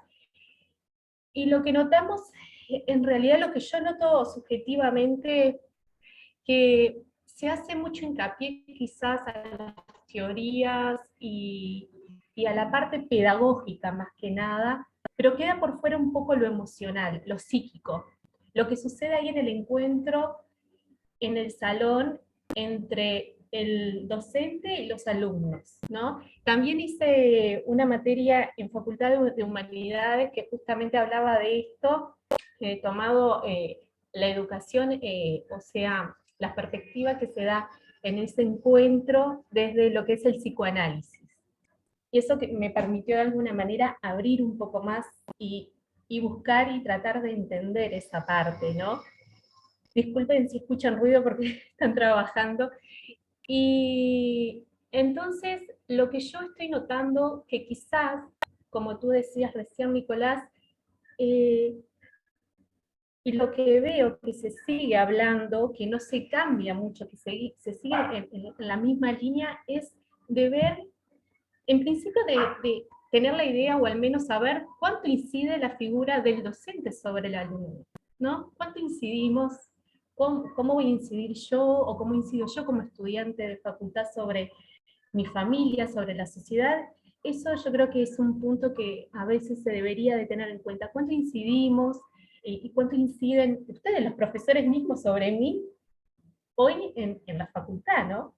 y lo que notamos, en realidad lo que yo noto subjetivamente, que se hace mucho hincapié quizás a las teorías y a la parte pedagógica más que nada, pero queda por fuera un poco lo emocional, lo psíquico, lo que sucede ahí en el encuentro, en el salón, entre el docente y los alumnos, ¿no? También hice una materia en Facultad de Humanidades que justamente hablaba de esto, tomado la educación, o sea, la perspectiva que se da en ese encuentro desde lo que es el psicoanálisis. Y eso que me permitió de alguna manera abrir un poco más y buscar y tratar de entender esa parte, ¿no? Disculpen si escuchan ruido porque están trabajando. Y entonces, lo que yo estoy notando, que quizás, como tú decías recién, Nicolás, y lo que veo que se sigue hablando, que no se cambia mucho, que se sigue en la misma línea, es de ver, en principio, de tener la idea, o al menos saber cuánto incide la figura del docente sobre el alumno, ¿no? ¿Cuánto incidimos? ¿Cómo voy a incidir yo, o cómo incido yo como estudiante de facultad sobre mi familia, sobre la sociedad? Eso yo creo que es un punto que a veces se debería de tener en cuenta. ¿Cuánto incidimos y cuánto inciden ustedes, los profesores mismos, sobre mí hoy en la facultad, ¿no?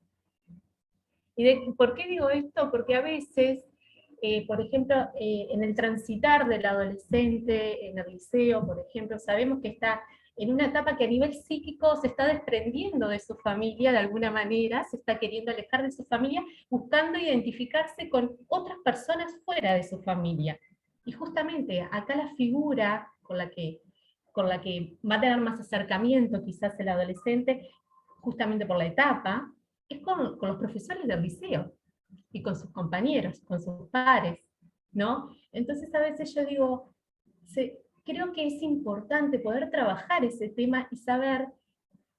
¿Por qué digo esto? Porque a veces, por ejemplo, en el transitar del adolescente, en el liceo, por ejemplo, sabemos que está en una etapa que a nivel psíquico se está desprendiendo de su familia de alguna manera, se está queriendo alejar de su familia, buscando identificarse con otras personas fuera de su familia. Y justamente acá la figura con la que va a tener más acercamiento quizás el adolescente, justamente por la etapa, es con los profesores del liceo, y con sus compañeros, con sus pares, ¿no? Entonces a veces yo digo, creo que es importante poder trabajar ese tema y saber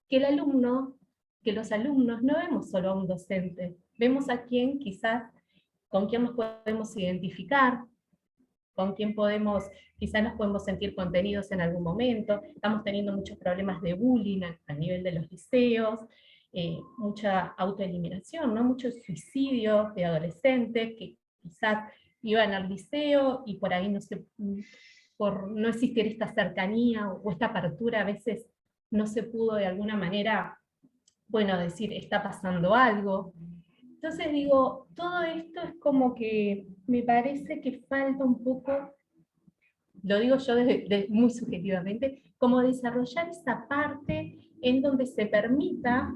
que el alumno, que los alumnos no vemos solo a un docente, vemos a quien quizás, con quien nos podemos identificar, con quien quizás nos podemos sentir contenidos en algún momento. Estamos teniendo muchos problemas de bullying a nivel de los liceos, mucha autoeliminación, ¿no? Muchos suicidios de adolescentes que quizás iban al liceo y por ahí por no existir esta cercanía o esta apertura, a veces no se pudo de alguna manera, bueno, decir, está pasando algo. Entonces digo, todo esto es como que me parece que falta un poco, lo digo yo muy subjetivamente, como desarrollar esa parte en donde se permita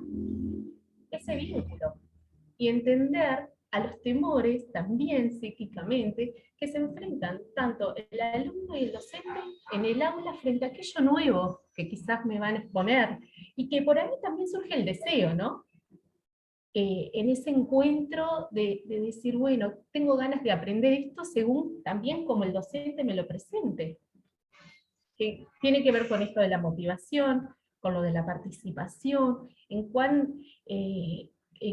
ese vínculo y entender a los temores también psíquicamente que se enfrentan tanto el alumno y el docente en el aula frente a aquello nuevo que quizás me van a exponer, y que por ahí también surge el deseo, ¿no? En ese encuentro de decir, bueno, tengo ganas de aprender esto según también como el docente me lo presente, que tiene que ver con esto de la motivación, con lo de la participación, en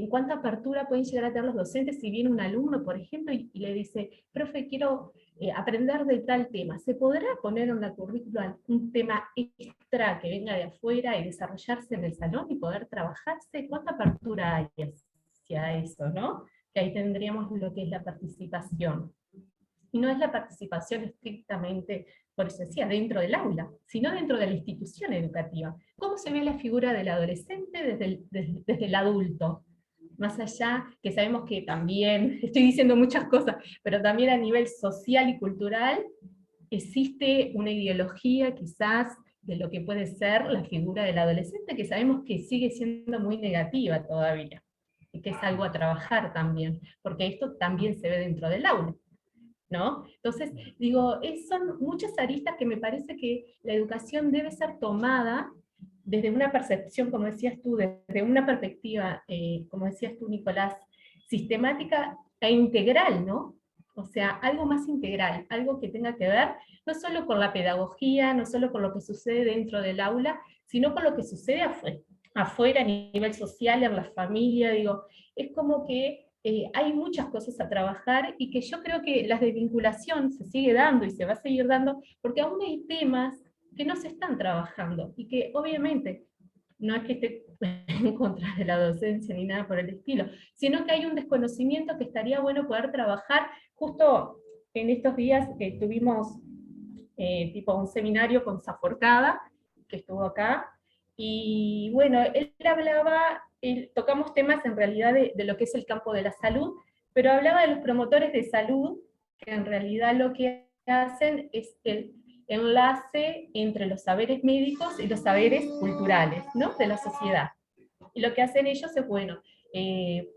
cuánta apertura pueden llegar a tener los docentes si viene un alumno, por ejemplo, y le dice, profe, quiero aprender de tal tema. ¿Se podrá poner en la currícula un tema extra que venga de afuera y desarrollarse en el salón y poder trabajarse? ¿Cuánta apertura hay hacia eso, no? Que ahí tendríamos lo que es la participación. Y no es la participación estrictamente, por eso decía, dentro del aula, sino dentro de la institución educativa. ¿Cómo se ve la figura del adolescente desde el adulto? Más allá, que sabemos que también, estoy diciendo muchas cosas, pero también a nivel social y cultural, existe una ideología quizás de lo que puede ser la figura del adolescente, que sabemos que sigue siendo muy negativa todavía, y que es algo a trabajar también, porque esto también se ve dentro del aula, ¿no? Entonces, digo, son muchas aristas que me parece que la educación debe ser tomada desde una percepción, como decías tú, desde una perspectiva, como decías tú, Nicolás, sistemática e integral, ¿no? O sea, algo más integral, algo que tenga que ver no solo con la pedagogía, no solo con lo que sucede dentro del aula, sino con lo que sucede afuera, afuera a nivel social, en la familia, digo, es como que hay muchas cosas a trabajar y que yo creo que las de vinculación se sigue dando y se va a seguir dando, porque aún hay temas que no se están trabajando y que obviamente no es que esté en contra de la docencia ni nada por el estilo, sino que hay un desconocimiento que estaría bueno poder trabajar. Justo en estos días tuvimos tipo un seminario con Zaforcada, que estuvo acá, y bueno, él hablaba, tocamos temas en realidad de lo que es el campo de la salud, pero hablaba de los promotores de salud, que en realidad lo que hacen es el enlace entre los saberes médicos y los saberes culturales, ¿no?, de la sociedad. Y lo que hacen ellos es, bueno,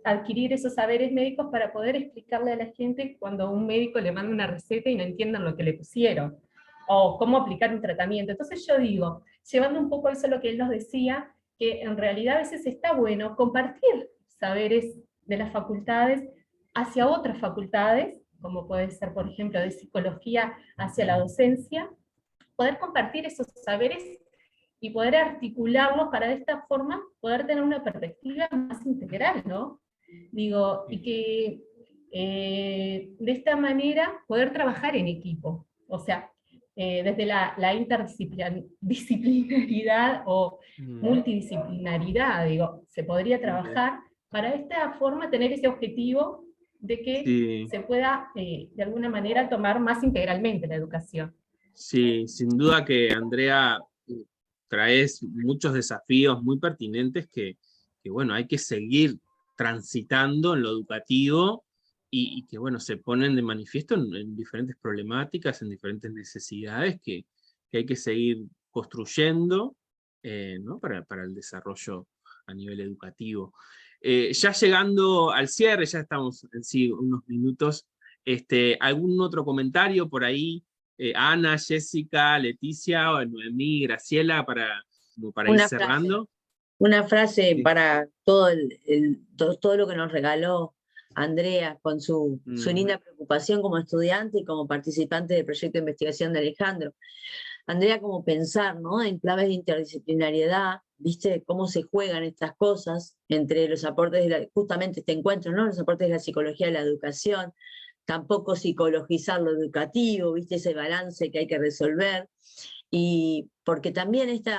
adquirir esos saberes médicos para poder explicarle a la gente cuando un médico le manda una receta y no entiendan lo que le pusieron, o cómo aplicar un tratamiento. Entonces yo digo, llevando un poco eso lo que él nos decía, que en realidad a veces está bueno compartir saberes de las facultades hacia otras facultades, como puede ser, por ejemplo, de psicología hacia la docencia, poder compartir esos saberes y poder articularlos para de esta forma poder tener una perspectiva más integral, ¿no? Digo, y que de esta manera poder trabajar en equipo, o sea, desde la interdisciplinaridad o multidisciplinaridad, digo, se podría trabajar para de esta forma tener ese objetivo de que Sí. se pueda de alguna manera tomar más integralmente la educación. Sí, sin duda que Andrea traes muchos desafíos muy pertinentes que, bueno, hay que seguir transitando en lo educativo y que, bueno, se ponen de manifiesto en diferentes problemáticas, en diferentes necesidades que hay que seguir construyendo, ¿no?, para el desarrollo a nivel educativo. Ya llegando al cierre, ya estamos en sí unos minutos, ¿algún otro comentario por ahí? Ana, Jessica, Leticia, Noemí, Graciela, para ir cerrando. Una frase Sí. para todo lo que nos regaló Andrea con su linda preocupación como estudiante y como participante del proyecto de investigación de Alejandro. Andrea, como pensar, ¿no?, en claves de interdisciplinariedad, viste cómo se juegan estas cosas entre los aportes justamente este encuentro, ¿no?, los aportes de la psicología de la educación, tampoco psicologizar lo educativo, viste ese balance que hay que resolver, y porque también este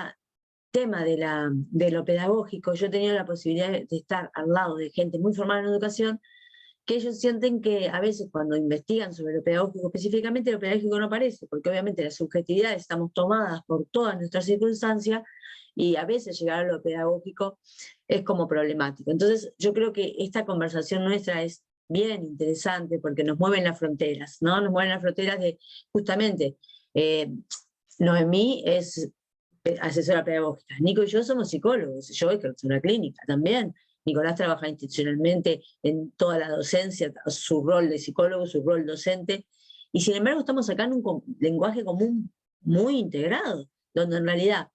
tema de lo pedagógico, yo he tenido la posibilidad de estar al lado de gente muy formada en educación, que ellos sienten que a veces cuando investigan sobre lo pedagógico específicamente, lo pedagógico no aparece, porque obviamente las subjetividades estamos tomadas por todas nuestras circunstancias, y a veces llegar a lo pedagógico es como problemático. Entonces yo creo que esta conversación nuestra es bien interesante porque nos mueven las fronteras, ¿no? Nos mueven las fronteras de, justamente, Noemí es asesora pedagógica, Nico y yo somos psicólogos, yo soy profesora clínica también, Nicolás trabaja institucionalmente en toda la docencia, su rol de psicólogo, su rol docente, y sin embargo estamos sacando un lenguaje común muy integrado, donde en realidad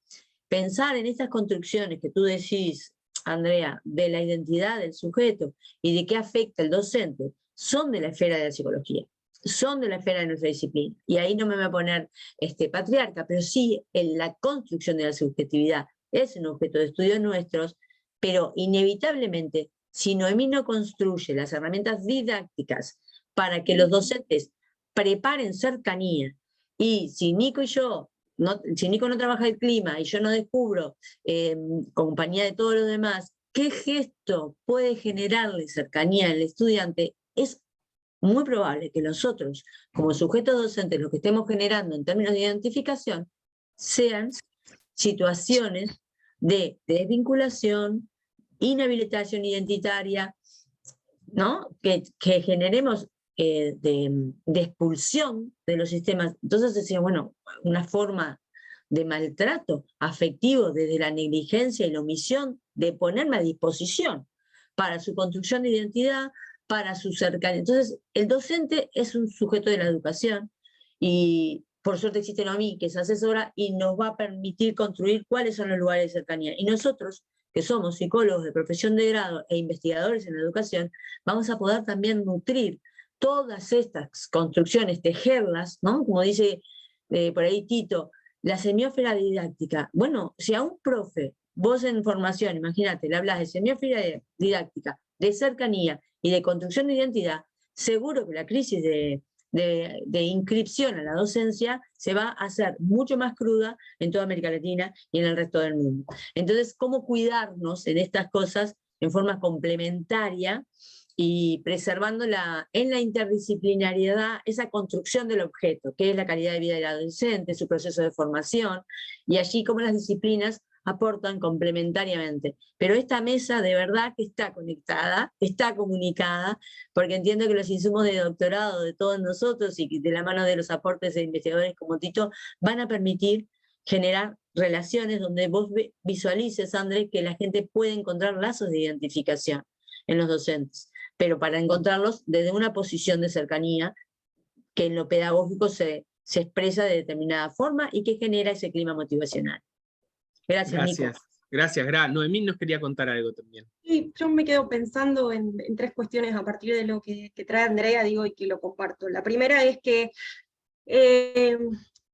pensar en estas construcciones que tú decís, Andrea, de la identidad del sujeto y de qué afecta el docente, son de la esfera de la psicología, son de la esfera de nuestra disciplina. Y ahí no me voy a poner patriarca, pero sí en la construcción de la subjetividad es un objeto de estudio nuestros, pero inevitablemente, si Noemí no construye las herramientas didácticas para que los docentes preparen cercanía, y si Nico y yo, si Nico no trabaja el clima y yo no descubro, compañía de todos los demás, qué gesto puede generarle cercanía al estudiante, es muy probable que nosotros, como sujetos docentes, lo que estemos generando en términos de identificación, sean situaciones de desvinculación, inhabilitación identitaria, ¿no?, que generemos de expulsión de los sistemas. Entonces decía, bueno, una forma de maltrato afectivo desde la negligencia y la omisión de ponerme a disposición para su construcción de identidad, para su cercanía. Entonces, el docente es un sujeto de la educación y por suerte existe Noemí, que es asesora y nos va a permitir construir cuáles son los lugares de cercanía. Y nosotros, que somos psicólogos de profesión de grado e investigadores en la educación, vamos a poder también nutrir todas estas construcciones, tejerlas, ¿no?, como dice por ahí Tito, la semiósfera didáctica. Bueno, si a un profe vos en formación, imagínate, le hablas de semiófila didáctica, de cercanía y de construcción de identidad, seguro que la crisis de inscripción a la docencia se va a hacer mucho más cruda en toda América Latina y en el resto del mundo. Entonces, ¿cómo cuidarnos en estas cosas en forma complementaria y preservando en la interdisciplinariedad esa construcción del objeto, que es la calidad de vida del adolescente, su proceso de formación, y allí cómo las disciplinas aportan complementariamente. Pero esta mesa de verdad que está conectada, está comunicada, porque entiendo que los insumos de doctorado de todos nosotros y de la mano de los aportes de investigadores como Tito van a permitir generar relaciones donde vos visualices, Andrés, que la gente puede encontrar lazos de identificación en los docentes, pero para encontrarlos desde una posición de cercanía que en lo pedagógico se expresa de determinada forma y que genera ese clima motivacional. Gracias, Nico. Gracias. Noemí nos quería contar algo también. Sí, yo me quedo pensando en tres cuestiones a partir de lo que trae Andrea, digo, y que lo comparto. La primera es que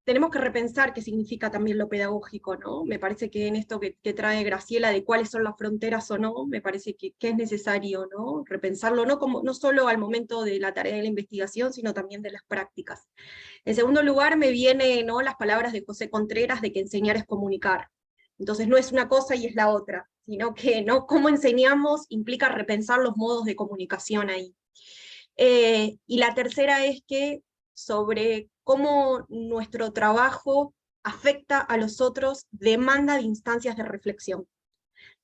tenemos que repensar qué significa también lo pedagógico, ¿no? Me parece que en esto que trae Graciela de cuáles son las fronteras o no, me parece que es necesario, ¿no? Repensarlo no solo al momento de la tarea de la investigación, sino también de las prácticas. En segundo lugar, me vienen, ¿no?, las palabras de José Contreras de que enseñar es comunicar. Entonces no es una cosa y es la otra, sino que, ¿no?, cómo enseñamos implica repensar los modos de comunicación ahí. Y la tercera es que sobre cómo nuestro trabajo afecta a los otros, demanda de instancias de reflexión.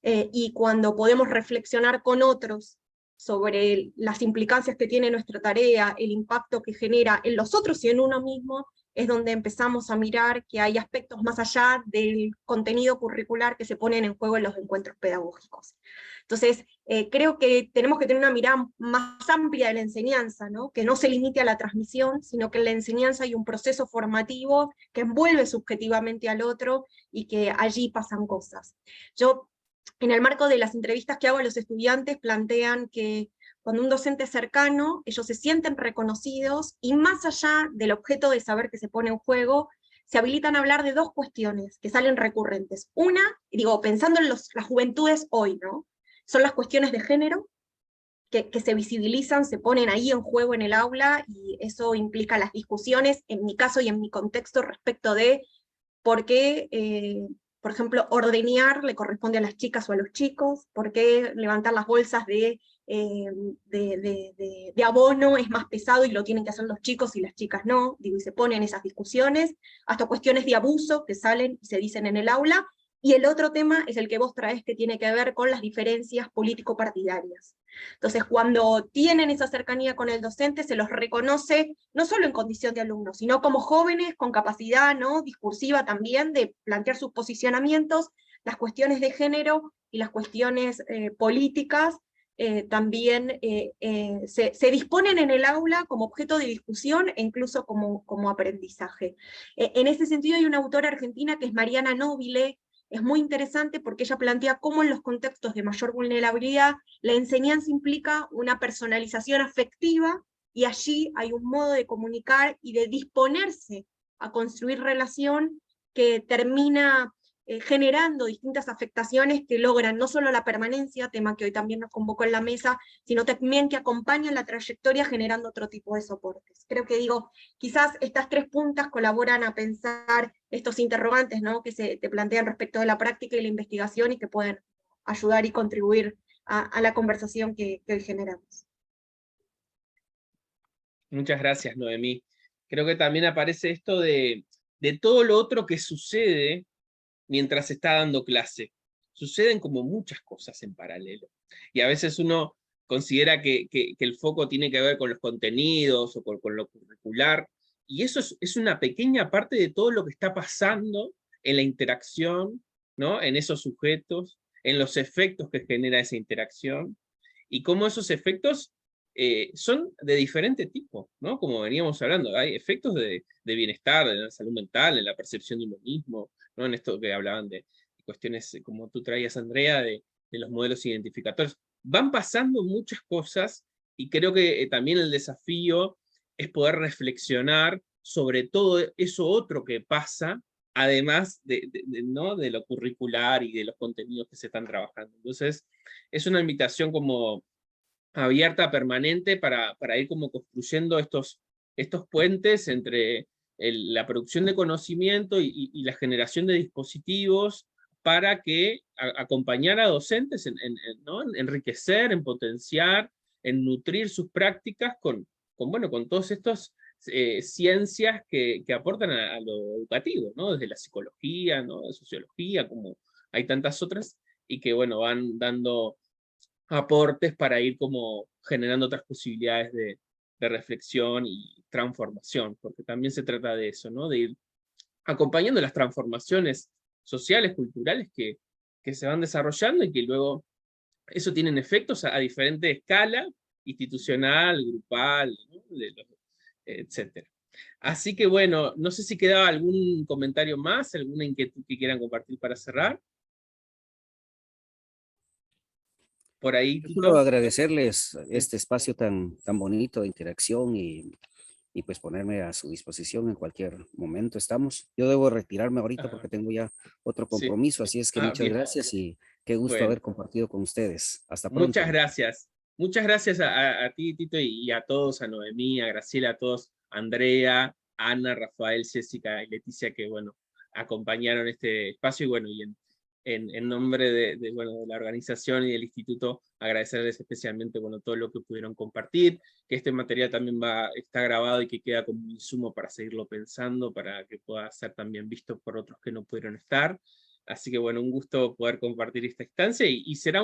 Y cuando podemos reflexionar con otros sobre las implicancias que tiene nuestra tarea, el impacto que genera en los otros y en uno mismo, es donde empezamos a mirar que hay aspectos más allá del contenido curricular que se ponen en juego en los encuentros pedagógicos. Entonces, creo que tenemos que tener una mirada más amplia de la enseñanza, ¿no?, que no se limite a la transmisión, sino que en la enseñanza hay un proceso formativo que envuelve subjetivamente al otro y que allí pasan cosas. Yo, en el marco de las entrevistas que hago a los estudiantes, plantean que cuando un docente es cercano, ellos se sienten reconocidos, y más allá del objeto de saber que se pone en juego, se habilitan a hablar de dos cuestiones que salen recurrentes. Una, digo, pensando en las juventudes hoy, ¿no?, son las cuestiones de género, que se visibilizan, se ponen ahí en juego en el aula, y eso implica las discusiones, en mi caso y en mi contexto, respecto de por qué, por ejemplo, ordeñar le corresponde a las chicas o a los chicos, por qué levantar las bolsas de abono es más pesado y lo tienen que hacer los chicos y las chicas no, digo, y se ponen esas discusiones, hasta cuestiones de abuso que salen y se dicen en el aula. Y el otro tema es el que vos traes, que tiene que ver con las diferencias político-partidarias. Entonces, cuando tienen esa cercanía con el docente, se los reconoce no solo en condición de alumnos, sino como jóvenes con capacidad, ¿no?, discursiva también, de plantear sus posicionamientos, las cuestiones de género y las cuestiones políticas, también se disponen en el aula como objeto de discusión e incluso como aprendizaje. En ese sentido hay una autora argentina que es Mariana Nobile. Es muy interesante porque ella plantea cómo en los contextos de mayor vulnerabilidad la enseñanza implica una personalización afectiva, y allí hay un modo de comunicar y de disponerse a construir relación que termina generando distintas afectaciones que logran no solo la permanencia, tema que hoy también nos convocó en la mesa, sino también que acompañan la trayectoria generando otro tipo de soportes. Creo que, digo, quizás estas tres puntas colaboran a pensar estos interrogantes, ¿no?, que se te plantean respecto de la práctica y la investigación, y que pueden ayudar y contribuir a la conversación que hoy generamos. Muchas gracias, Noemí. Creo que también aparece esto de todo lo otro que sucede mientras se está dando clase. Suceden como muchas cosas en paralelo. Y a veces uno considera que el foco tiene que ver con los contenidos o con lo curricular, y eso es una pequeña parte de todo lo que está pasando en la interacción, ¿no?, en esos sujetos, en los efectos que genera esa interacción, y cómo esos efectos son de diferente tipo, ¿no? Como veníamos hablando, hay efectos de bienestar, de la salud mental, en la percepción de uno mismo, ¿no?, en esto que hablaban de cuestiones como tú traías, Andrea, de los modelos identificatorios. Van pasando muchas cosas, y creo que también el desafío es poder reflexionar sobre todo eso otro que pasa, además ¿no? de lo curricular y de los contenidos que se están trabajando. Entonces, es una invitación como abierta, permanente, para ir como construyendo estos puentes entre la producción de conocimiento y la generación de dispositivos para que acompañar a docentes ¿no? en enriquecer, en potenciar, en nutrir sus prácticas bueno, con todos estos ciencias que aportan a lo educativo, ¿no? Desde la psicología, ¿no? De sociología, como hay tantas otras, y que bueno, van dando aportes para ir como generando otras posibilidades de reflexión y transformación, porque también se trata de eso, ¿no? De ir acompañando las transformaciones sociales, culturales que se van desarrollando y que luego eso tienen efectos a diferente escala, institucional, grupal, ¿no? Etcétera. Así que bueno, no sé si quedaba algún comentario más, alguna inquietud que quieran compartir para cerrar. Por ahí, Yo quiero Tito. agradecerles este espacio tan bonito de interacción y pues ponerme a su disposición en cualquier momento estamos. Yo debo retirarme ahorita Ajá, porque tengo ya otro sí. compromiso, así es que muchas Bien. gracias y qué gusto Bueno, haber compartido con ustedes. Hasta muchas pronto. gracias. Muchas gracias a ti, Tito, y a todos, a Noemí, a Graciela, a todos, a Andrea, Ana, Rafael, Jessica y Leticia, que bueno, acompañaron este espacio, y bueno, y en nombre bueno, de la organización y del instituto, agradecerles especialmente bueno, todo lo que pudieron compartir, que este material también está grabado y que queda como un insumo para seguirlo pensando, para que pueda ser también visto por otros que no pudieron estar. Así que bueno, un gusto poder compartir esta instancia, y será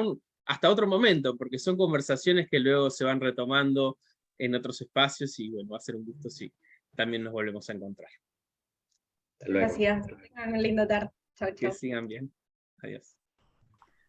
hasta otro momento, porque son conversaciones que luego se van retomando en otros espacios, y bueno, va a ser un gusto si también nos volvemos a encontrar. Hasta luego. Gracias. Una linda tarde. Chao, Que chao. sigan bien. Adiós.